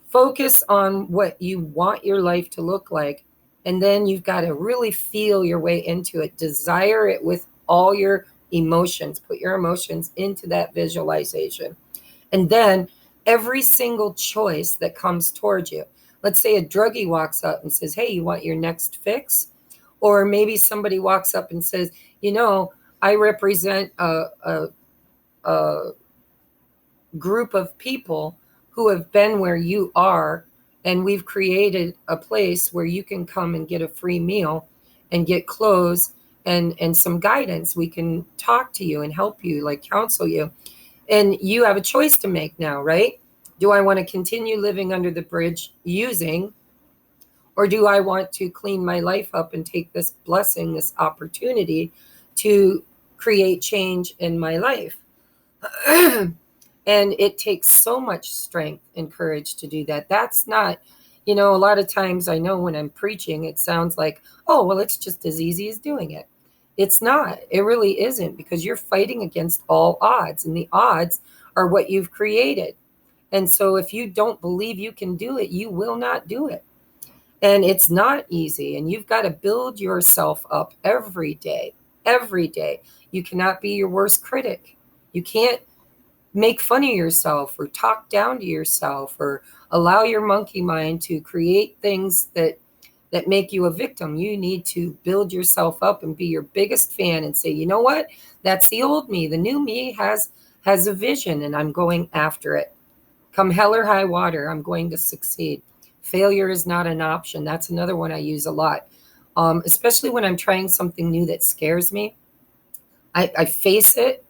focus on what you want your life to look like. And then you've got to really feel your way into it. Desire it with all your emotions. Put your emotions into that visualization. And then every single choice that comes towards you. Let's say a druggie walks up and says, hey, you want your next fix? Or maybe somebody walks up and says, I represent a group of people who have been where you are, and we've created a place where you can come and get a free meal and get clothes and some guidance. We can talk to you and help you, like counsel you. And you have a choice to make now, right? Do I want to continue living under the bridge using, or do I want to clean my life up and take this blessing, this opportunity to create change in my life? And it takes so much strength and courage to do that. That's not, a lot of times I know when I'm preaching, it sounds like, oh, well, it's just as easy as doing it. It's not. It really isn't, because you're fighting against all odds, and the odds are what you've created. And so if you don't believe you can do it, you will not do it. And it's not easy. And you've got to build yourself up every day, every day. You cannot be your worst critic. You can't make fun of yourself or talk down to yourself or allow your monkey mind to create things that make you a victim. You need to build yourself up and be your biggest fan and say, you know what? That's the old me. The new me has a vision, and I'm going after it. Come hell or high water, I'm going to succeed. Failure is not an option. That's another one I use a lot, especially when I'm trying something new that scares me. I face it.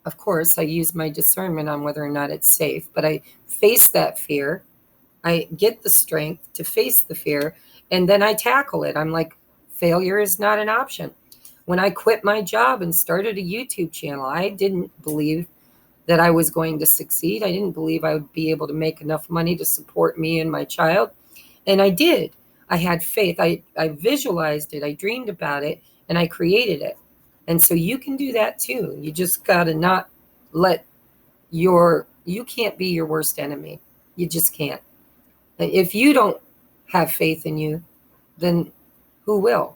Of course, I use my discernment on whether or not it's safe, but I face that fear. I get the strength to face the fear, and then I tackle it. I'm like, failure is not an option. When I quit my job and started a YouTube channel, I didn't believe that I was going to succeed. I didn't believe I would be able to make enough money to support me and my child. And I did. I had faith. I visualized it. I dreamed about it, and I created it. And so you can do that too. You just got to not let you can't be your worst enemy. You just can't. If you don't have faith in you, then who will?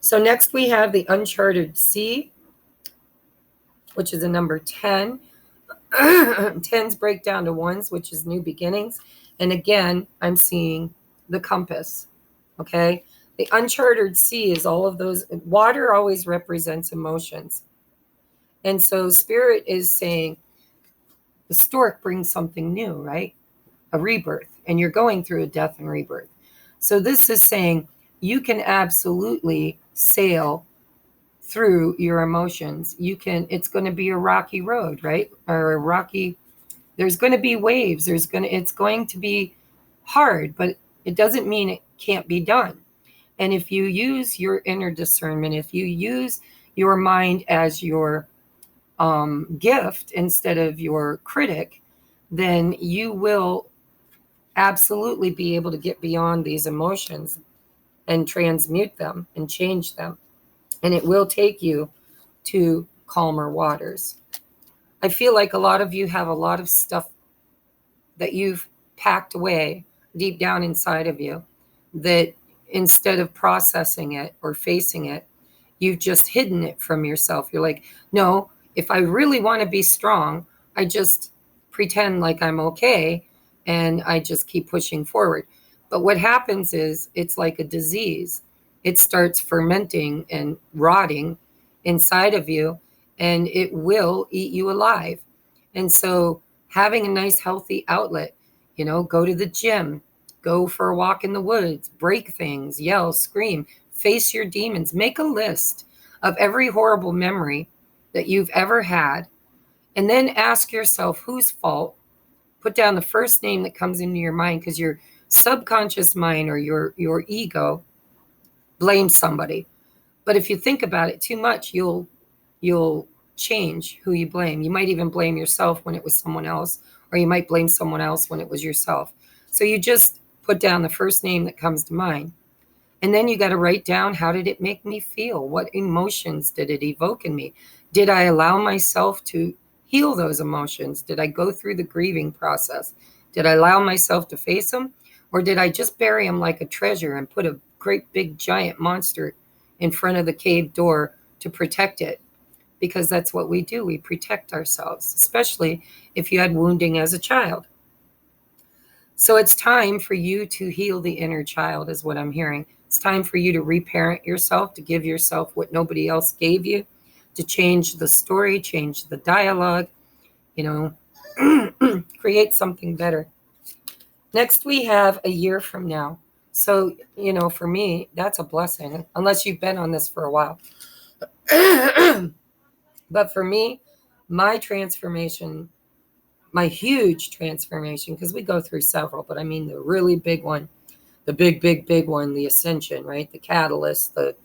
So next we have the uncharted sea, which is a number 10. 10s break down to 1s, which is new beginnings. And again, I'm seeing the compass. Okay. The uncharted sea is all of those. Water always represents emotions. And so spirit is saying the stork brings something new, right? A rebirth. And you're going through a death and rebirth. So this is saying you can absolutely sail through your emotions. It's going to be a rocky road, right? Or there's going to be waves. It's going to be hard, but It doesn't mean it can't be done. And if you use your inner discernment, if you use your mind as your gift instead of your critic, then you will absolutely be able to get beyond these emotions and transmute them and change them. And it will take you to calmer waters. I feel like a lot of you have a lot of stuff that you've packed away deep down inside of you that instead of processing it or facing it, you've just hidden it from yourself. You're like, no, if I really want to be strong, I just pretend like I'm okay and I just keep pushing forward. But what happens is it's like a disease. It starts fermenting and rotting inside of you, and it will eat you alive. And so having a nice healthy outlet, go to the gym, go for a walk in the woods, break things, yell, scream, face your demons, make a list of every horrible memory that you've ever had, and then ask yourself whose fault. Put down the first name that comes into your mind, because your subconscious mind or your ego blames somebody. But if you think about it too much, you'll change who you blame. You might even blame yourself when it was someone else, or you might blame someone else when it was yourself. So you just put down the first name that comes to mind. And then you got to write down, how did it make me feel? What emotions did it evoke in me? Did I allow myself to heal those emotions? Did I go through the grieving process? Did I allow myself to face them? Or did I just bury them like a treasure and put a great big giant monster in front of the cave door to protect it? Because that's what we do. We protect ourselves, especially if you had wounding as a child. So it's time for you to heal the inner child, is what I'm hearing. It's time for you to reparent yourself, to give yourself what nobody else gave you, to change the story, change the dialogue, create something better. Next, we have a year from now. So, for me, that's a blessing, unless you've been on this for a while. But for me, my transformation, my huge transformation, because we go through several, but I mean the really big one, the big one, the ascension, right? The catalyst, the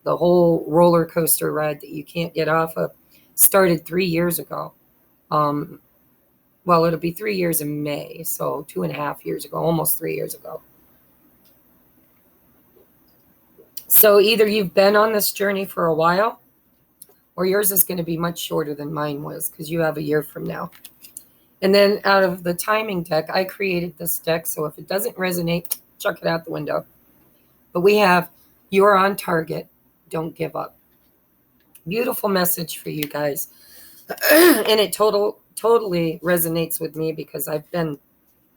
whole roller coaster ride that you can't get off of, started 3 years ago. Well, it'll be 3 years in May, so 2.5 years ago, almost 3 years ago. So either you've been on this journey for a while, or yours is going to be much shorter than mine was, because you have a year from now. And then out of the timing deck, I created this deck, so if it doesn't resonate, chuck it out the window. But we have, you're on target, don't give up. Beautiful message for you guys. And it totally resonates with me, because I've been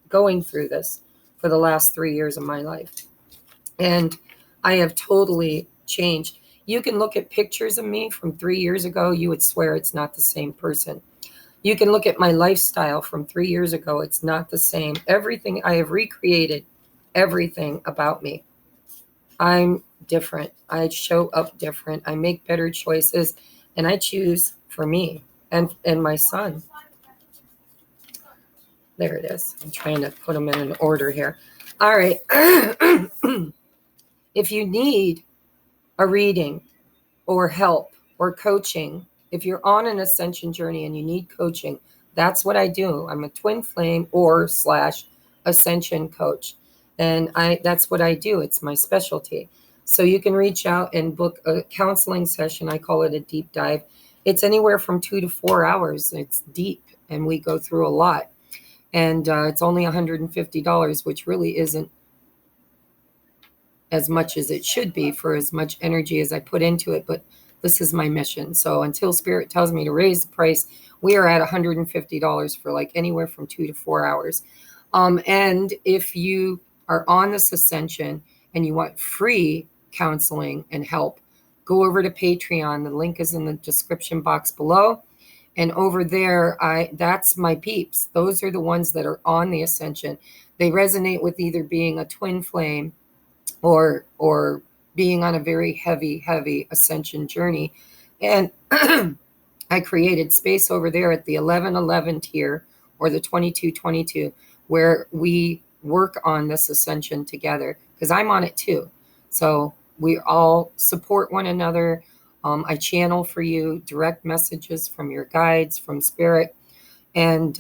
going through this for the last 3 years of my life. And I have totally changed. You can look at pictures of me from 3 years ago. You would swear it's not the same person. You can look at my lifestyle from 3 years ago. It's not the same. Everything, I have recreated everything about me. I'm different. I show up different. I make better choices, and I choose for me and my son. There it is. I'm trying to put them in an order here. All right. If you need a reading or help or coaching, if you're on an ascension journey and you need coaching, that's what I do. I'm a twin flame or / ascension coach. And that's what I do. It's my specialty. So you can reach out and book a counseling session. I call it a deep dive. It's anywhere from 2 to 4 hours. It's deep, and we go through a lot. And it's only $150, which really isn't as much as it should be for as much energy as I put into it. But this is my mission. So until Spirit tells me to raise the price, we are at $150 for like anywhere from 2 to 4 hours. And if you are on this ascension and you want free counseling and help, go over to Patreon. The link is in the description box below. And over there, that's my peeps. Those are the ones that are on the ascension. They resonate with either being a twin flame or being on a very heavy ascension journey. And I created space over there at the 1111 tier or the 2222, where we work on this ascension together, because I'm on it too. So we all support one another. I channel for you direct messages from your guides, from spirit, and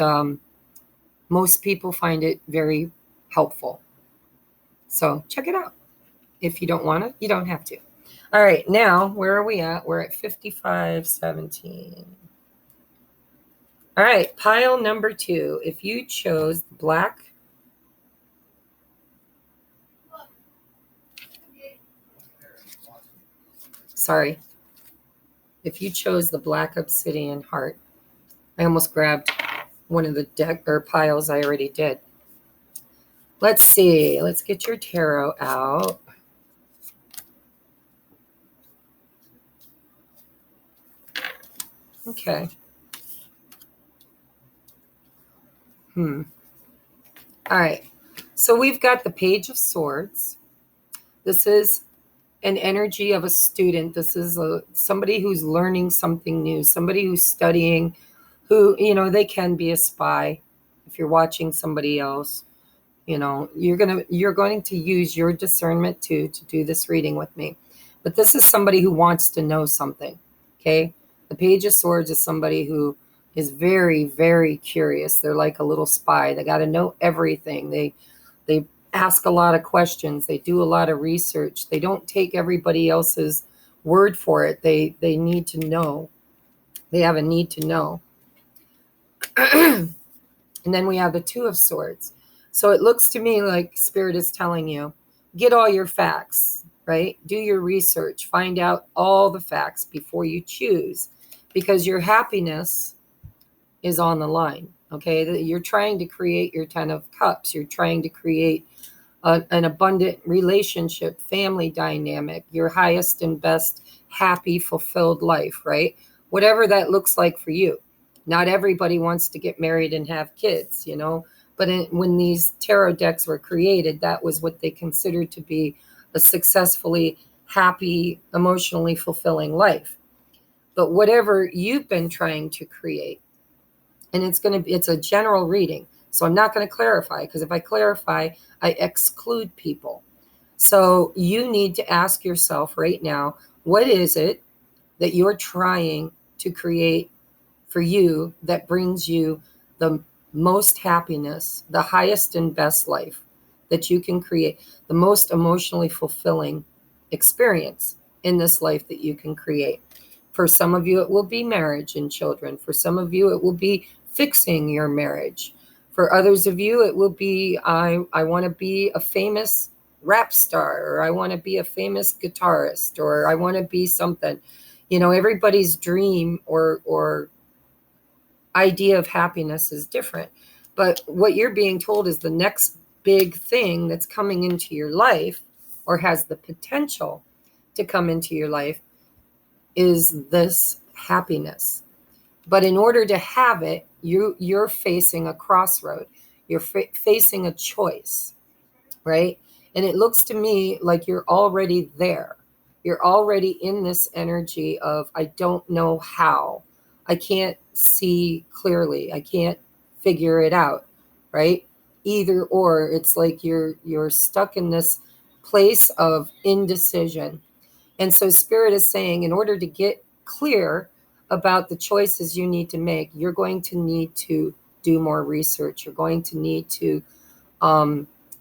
most people find it very helpful. So check it out. If you don't want it, you don't have to. All right, now where are we at? We're at 5517. All right, pile number 2. If you chose black, if you chose the black obsidian heart, I almost grabbed one of the deck or piles I already did. Let's see. Let's get your tarot out. Okay. All right. So we've got the Page of Swords. This is an energy of a student. This is somebody who's learning something new, somebody who's studying, who, they can be a spy. If you're watching somebody else, you're going to use your discernment to do this reading with me. But this is somebody who wants to know something. Okay. The Page of Swords is somebody who is very, very curious. They're like a little spy. They got to know everything. They ask a lot of questions. They do a lot of research. They don't take everybody else's word for it. They need to know. They have a need to know. And then we have the Two of Swords. So it looks to me like Spirit is telling you, get all your facts, right? Do your research. Find out all the facts before you choose, because your happiness is on the line, okay? You're trying to create your 10 of Cups. You're trying to create an abundant relationship, family dynamic, your highest and best, happy, fulfilled life, right? Whatever that looks like for you. Not everybody wants to get married and have kids, but when these tarot decks were created, that was what they considered to be a successfully happy, emotionally fulfilling life. But whatever you've been trying to create, and it's a general reading. So I'm not going to clarify, because if I clarify, I exclude people. So you need to ask yourself right now, what is it that you're trying to create for you that brings you the most happiness, the highest and best life that you can create, the most emotionally fulfilling experience in this life that you can create? For some of you, it will be marriage and children. For some of you, it will be fixing your marriage. For others of you, it will be, I want to be a famous rap star, or I want to be a famous guitarist, or I want to be something. Everybody's dream or idea of happiness is different. But what you're being told is the next big thing that's coming into your life, or has the potential to come into your life, is this happiness. But in order to have it, you're facing a crossroad. You're facing a choice, right? And it looks to me like you're already there. You're already in this energy of, I don't know how. I can't see clearly. I can't figure it out, right? Either or. It's like you're stuck in this place of indecision. And so Spirit is saying, in order to get clear about the choices you need to make, you're going to need to do more research. You're going to need to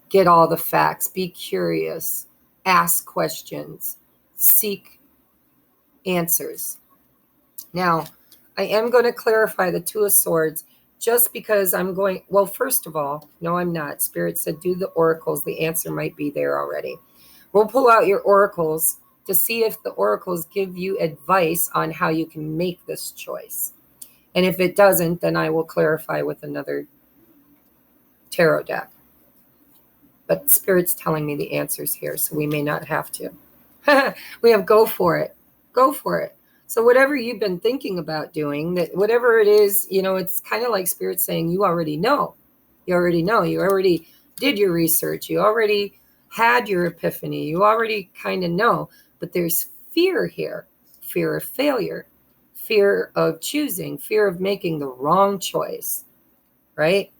get all the facts, be curious, ask questions, seek answers. Now, I am going to clarify the Two of Swords, just because well, first of all, no, I'm not. Spirit said, do the oracles. The answer might be there already. We'll pull out your oracles to see if the oracles give you advice on how you can make this choice. And if it doesn't, then I will clarify with another tarot deck. But Spirit's telling me the answers here, so we may not have to. We have go for it. Go for it. So whatever you've been thinking about doing, that whatever it is, it's kind of like Spirit saying, you already know. You already know. You already did your research. You already had your epiphany. You already kind of know. But there's fear here. Fear of failure. Fear of choosing. Fear of making the wrong choice. Right?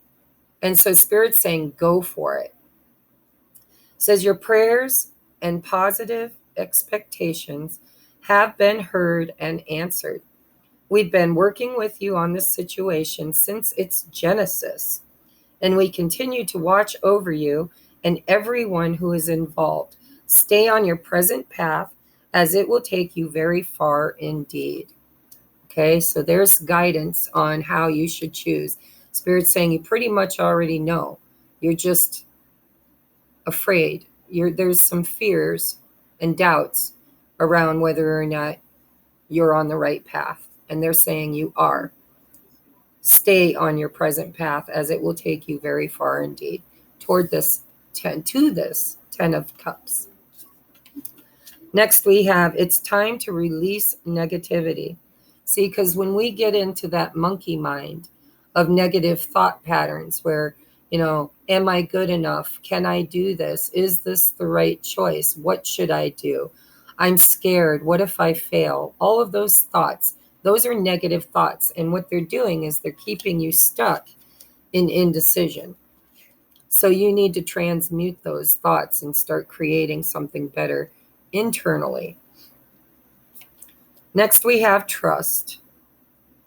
And so Spirit's saying, go for it. It says your prayers and positive expectations have been heard and answered. We've been working with you on this situation since its genesis, and we continue to watch over you and everyone who is involved. Stay on your present path, as it will take you very far indeed. Okay, so there's guidance on how you should choose. Spirit's saying you pretty much already know. You're just afraid. There's some fears and doubts around whether or not you're on the right path. And they're saying you are. Stay on your present path, as it will take you very far indeed toward this 10 of Cups. Next we have, it's time to release negativity. See, because when we get into that monkey mind of negative thought patterns where, am I good enough? Can I do this? Is this the right choice? What should I do? I'm scared. What if I fail? All of those thoughts, those are negative thoughts. And what they're doing is they're keeping you stuck in indecision. So you need to transmute those thoughts and start creating something better internally. Next, we have trust.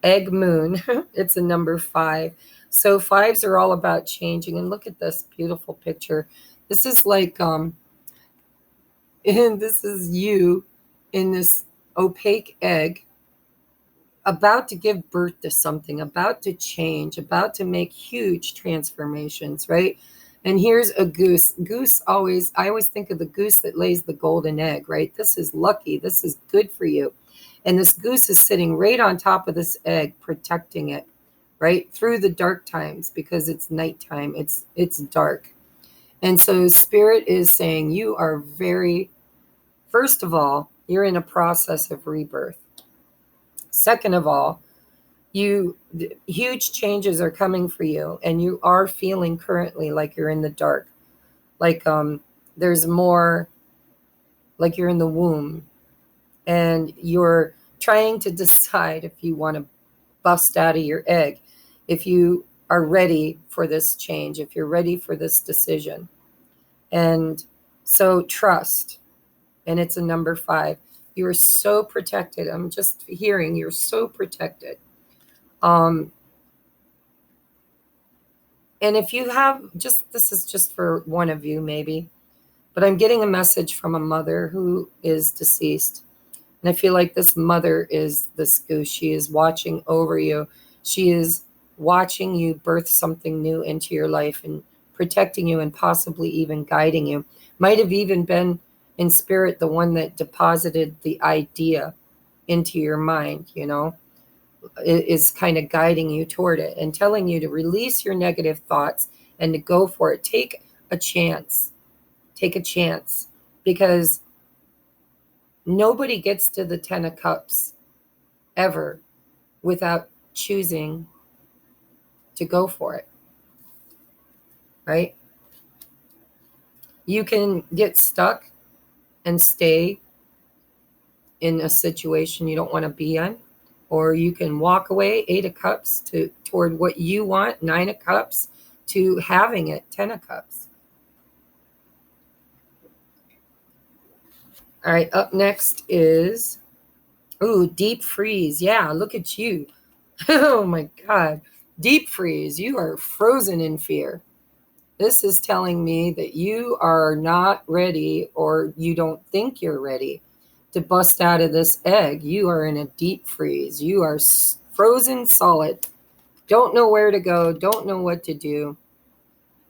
Egg moon. It's a number 5. So 5s are all about changing. And look at this beautiful picture. This is like, and this is you in this opaque egg, about to give birth to something, about to change, about to make huge transformations, right? And here's a goose. I always think of the goose that lays the golden egg, right? This is lucky. This is good for you. And this goose is sitting right on top of this egg, protecting it, right? Through the dark times, because it's nighttime. It's dark. And so Spirit is saying you are first of all, you're in a process of rebirth. Second of all, huge changes are coming for you, and you are feeling currently like you're in the dark, like there's more, like you're in the womb, and you're trying to decide if you want to bust out of your egg, if you are ready for this change, if you're ready for this decision. And so trust, and it's a number 5. You're so protected. I'm just hearing you're so protected. And if you have this is just for one of you maybe, but I'm getting a message from a mother who is deceased. And I feel like this mother is this goose. She is watching over you. She is watching you birth something new into your life and protecting you and possibly even guiding you. Might have even been in spirit the one that deposited the idea into your mind, is kind of guiding you toward it and telling you to release your negative thoughts and to go for it. Take a chance. Take a chance, because nobody gets to the 10 of Cups ever without choosing to go for it, right? You can get stuck and stay in a situation you don't want to be in, or you can walk away, 8 of Cups, toward what you want, 9 of Cups, to having it, 10 of Cups. All right, up next is, deep freeze. Yeah, look at you. Oh my God. Deep freeze. You are frozen in fear. This is telling me that you are not ready, or you don't think you're ready to bust out of this egg. You are in a deep freeze. You are frozen solid. Don't know where to go. Don't know what to do.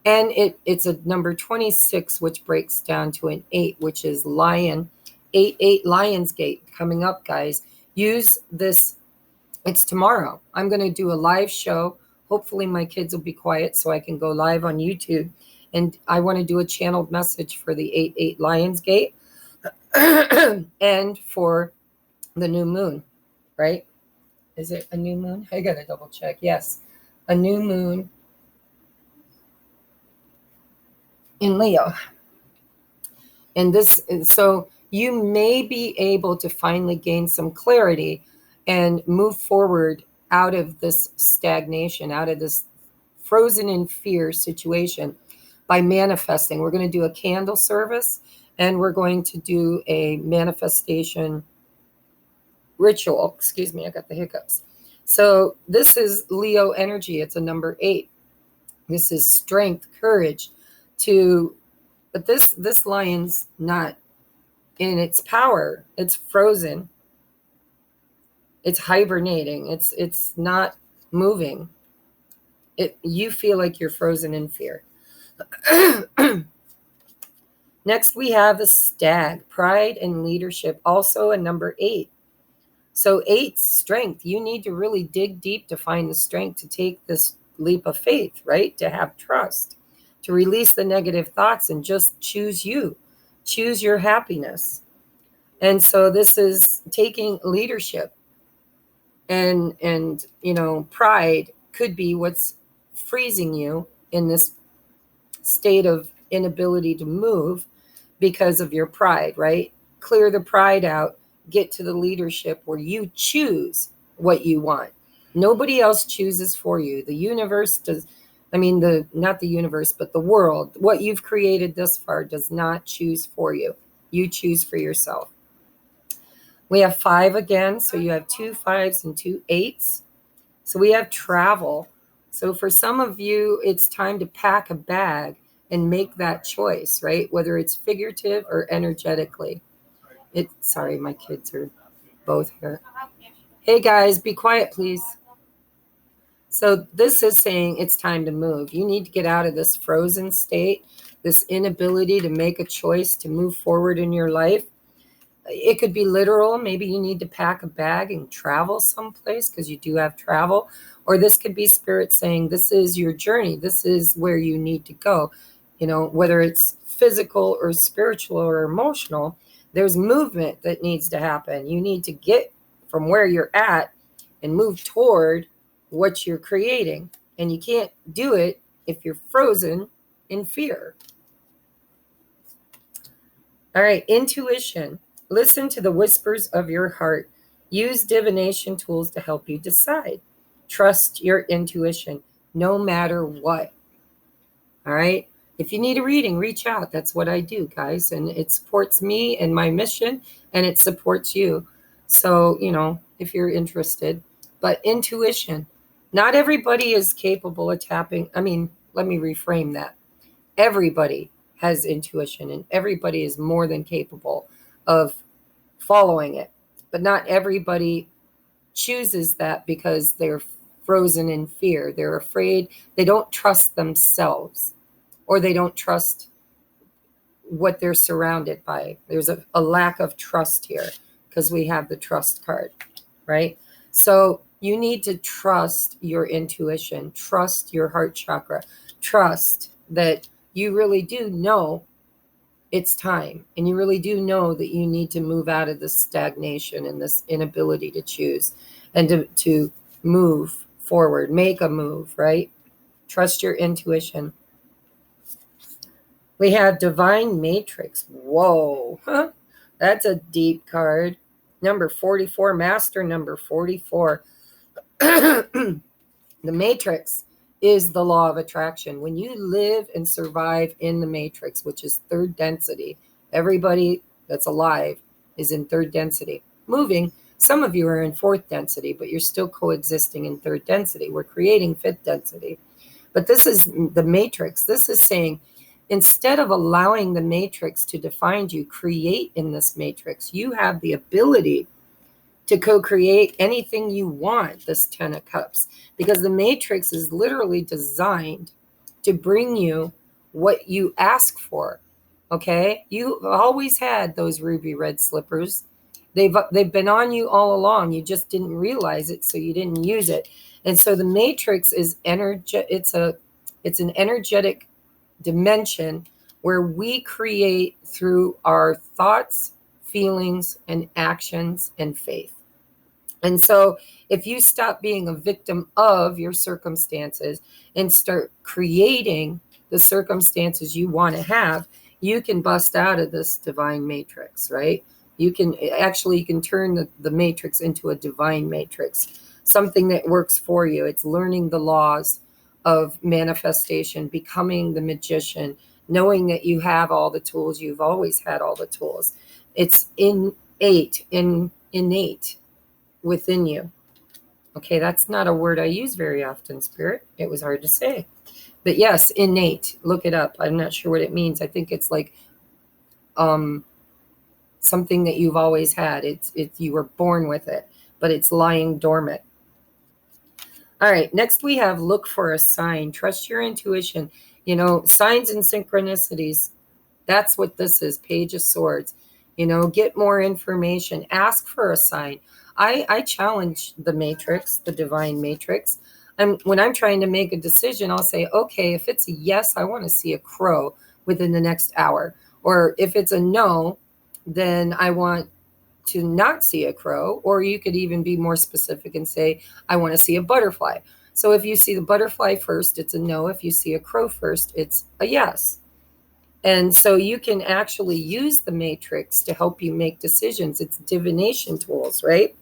And it's a number 26, which breaks down to an 8, which is lion. 8 Lionsgate coming up, guys. Use this. It's tomorrow. I'm going to do a live show. Hopefully my kids will be quiet so I can go live on YouTube. And I want to do a channeled message for the 8 Lionsgate and for the new moon, right? Is it a new moon? I got to double check. Yes, a new moon in Leo. And so you may be able to finally gain some clarity and move forward out of this stagnation, out of this frozen in fear situation by manifesting. We're going to do a candle service, and we're going to do a manifestation ritual. Excuse me, I got the hiccups. So this is Leo energy. It's a number 8. This is strength, courage but this lion's not in its power. It's frozen. It's hibernating. It's not moving. You feel like you're frozen in fear. Next, we have the stag, pride and leadership, also a number 8. So 8, strength. You need to really dig deep to find the strength to take this leap of faith, right? To have trust, to release the negative thoughts and just choose you. Choose your happiness. And so this is taking leadership. And pride could be what's freezing you in this state of inability to move because of your pride, right? Clear the pride out, get to the leadership where you choose what you want. Nobody else chooses for you. The universe does, not the universe, but the world, what you've created thus far does not choose for you. You choose for yourself. We have 5 again, so you have 2 5s and 2 8s. So we have travel. So for some of you, it's time to pack a bag and make that choice, right? Whether it's figurative or energetically. Sorry, my kids are both here. Hey guys, be quiet, please. So this is saying it's time to move. You need to get out of this frozen state, this inability to make a choice to move forward in your life. It could be literal. Maybe you need to pack a bag and travel someplace because you do have travel. Or this could be spirit saying, this is your journey. This is where you need to go. Whether it's physical or spiritual or emotional, there's movement that needs to happen. You need to get from where you're at and move toward what you're creating. And you can't do it if you're frozen in fear. All right, intuition. Listen to the whispers of your heart. Use divination tools to help you decide. Trust your intuition, no matter what. All right? If you need a reading, reach out. That's what I do, guys. And it supports me and my mission, and it supports you. So, if you're interested. But intuition. Not everybody is capable of tapping. Let me reframe that. Everybody has intuition, and everybody is more than capable of following it. But not everybody chooses that because they're frozen in fear. They're afraid. They don't trust themselves, or they don't trust what they're surrounded by. There's a lack of trust here because we have the trust card, right? So you need to trust your intuition, trust your heart chakra, trust that you really do know it's time. And you really do know that you need to move out of this stagnation and this inability to choose and to move forward, make a move, right? Trust your intuition. We have Divine Matrix. Whoa, that's a deep card. Number 44, Master number 44. The Matrix is the law of attraction. When you live and survive in the Matrix, which is 3rd density, everybody that's alive is in 3rd density. Moving, some of you are in 4th density, but you're still coexisting in 3rd density. We're creating 5th density. But this is the Matrix. This is saying, instead of allowing the Matrix to define you, create in this Matrix. You have the ability to co-create anything you want, this 10 of Cups, because the Matrix is literally designed to bring you what you ask for, okay? You've always had those ruby red slippers. They've been on you all along. You just didn't realize it, so you didn't use it. And so the Matrix is it's an energetic dimension where we create through our thoughts, feelings, and actions and faith. And so if you stop being a victim of your circumstances and start creating the circumstances you want to have, you can bust out of this divine matrix, right? You can turn the matrix into a divine matrix, something that works for you. It's learning the laws of manifestation, becoming the magician, knowing that you have all the tools. You've always had all the tools. It's innate within you. Okay, that's not a word I use very often, Spirit. It was hard to say. But yes, innate. Look it up. I'm not sure what it means. I think it's like something that you've always had. It's you were born with it, but it's lying dormant. All right, next we have look for a sign. Trust your intuition. You know, signs and synchronicities. That's what this is, Page of Swords. You know, get more information. Ask for a sign. I challenge the matrix, the divine matrix. When I'm trying to make a decision, I'll say, okay, if it's a yes, I want to see a crow within the next hour. Or if it's a no, then I want to not see a crow. Or you could even be more specific and say, I want to see a butterfly. So if you see the butterfly first, it's a no. If you see a crow first, it's a yes. And so you can actually use the matrix to help you make decisions. It's divination tools, right?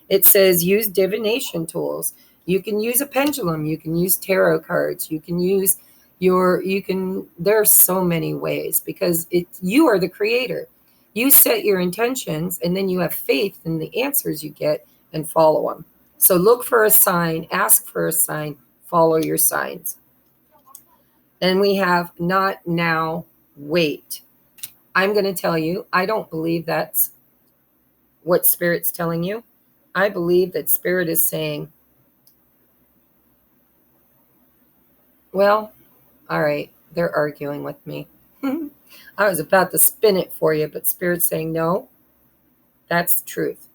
It says use divination tools. You can use a pendulum. You can use tarot cards. You can use there are so many ways because you are the creator. You set your intentions and then you have faith in the answers you get and follow them. So look for a sign, ask for a sign, follow your signs. And we have not now, wait. I'm going to tell you, I don't believe that's what Spirit's telling you. I believe that Spirit is saying, well, all right, they're arguing with me. I was about to spin it for you, but Spirit's saying, no, that's the truth.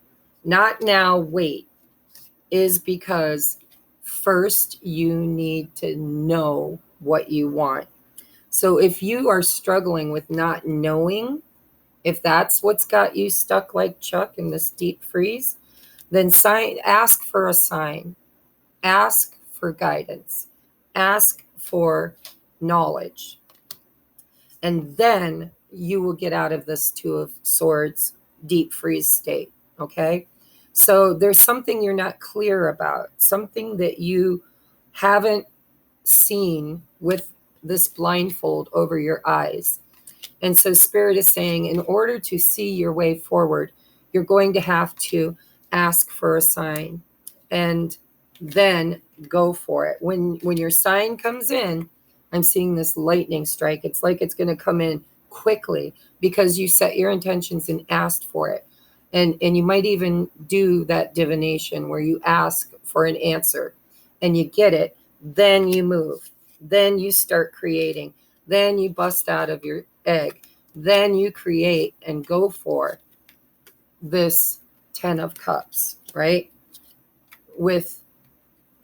Not now, wait, is because first you need to know what you want. So if you are struggling with not knowing, if that's what's got you stuck like Chuck in this deep freeze, then ask for a sign, ask for guidance, ask for knowledge. And then you will get out of this Two of Swords deep freeze state, okay? So there's something you're not clear about, something that you haven't seen with this blindfold over your eyes. And so Spirit is saying, in order to see your way forward, you're going to have to ask for a sign and then go for it. When your sign comes in, I'm seeing this lightning strike. It's like it's going to come in quickly because you set your intentions and asked for it. And you might even do that divination where you ask for an answer and you get it. Then you move. Then you start creating. Then you bust out of your egg. Then you create and go for this 10 of Cups, right? With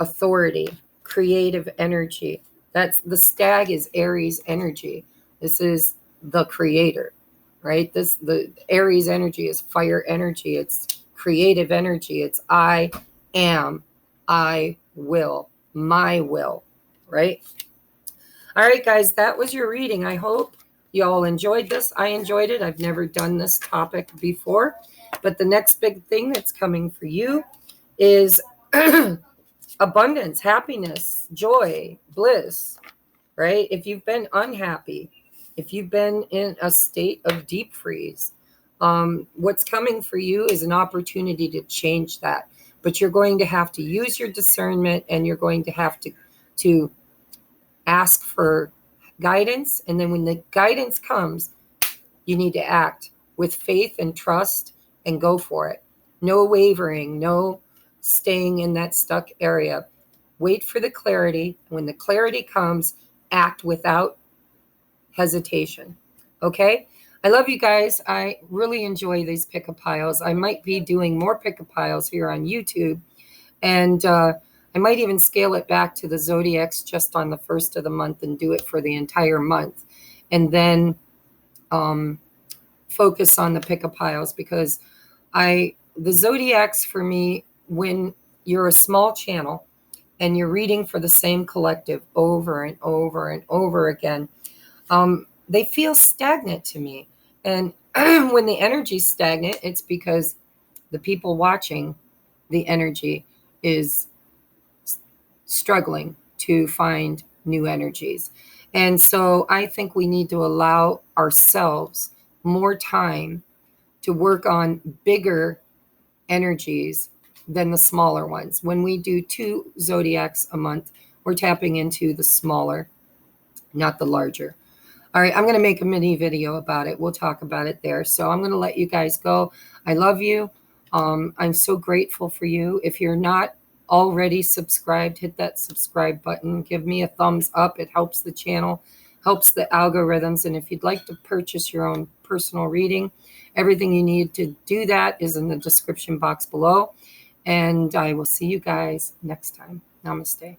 authority, creative energy. That's the stag is Aries energy. This is the creator, right? The Aries energy is fire energy. It's creative energy. It's I am, I will, my will, right? All right, guys, that was your reading. I hope you all enjoyed this. I enjoyed it. I've never done this topic before, but the next big thing that's coming for you is abundance, happiness, joy, bliss, right? If you've been unhappy, if you've been in a state of deep freeze, what's coming for you is an opportunity to change that. But you're going to have to use your discernment and you're going to have to ask for guidance. And then when the guidance comes, you need to act with faith and trust and go for it. No wavering, no staying in that stuck area. Wait for the clarity. When the clarity comes, act without hesitation. Okay? I love you guys. I really enjoy these pick-a-piles. I might be doing more pick-a-piles here on YouTube. And I might even scale it back to the zodiacs just on the first of the month and do it for the entire month. And then focus on the pick-a-piles because the zodiacs for me, when you're a small channel and you're reading for the same collective over and over and over again, they feel stagnant to me. And when the energy's stagnant, it's because the people watching the energy is struggling to find new energies. And so I think we need to allow ourselves more time to work on bigger energies than the smaller ones. When we do 2 zodiacs a month, we're tapping into the smaller, not the larger. All right, I'm going to make a mini video about it. We'll talk about it there. So I'm going to let you guys go. I love you. I'm so grateful for you. If you're not already subscribed, hit that subscribe button. Give me a thumbs up. It helps the channel, helps the algorithms. And if you'd like to purchase your own personal reading, everything you need to do that is in the description box below. And I will see you guys next time. Namaste.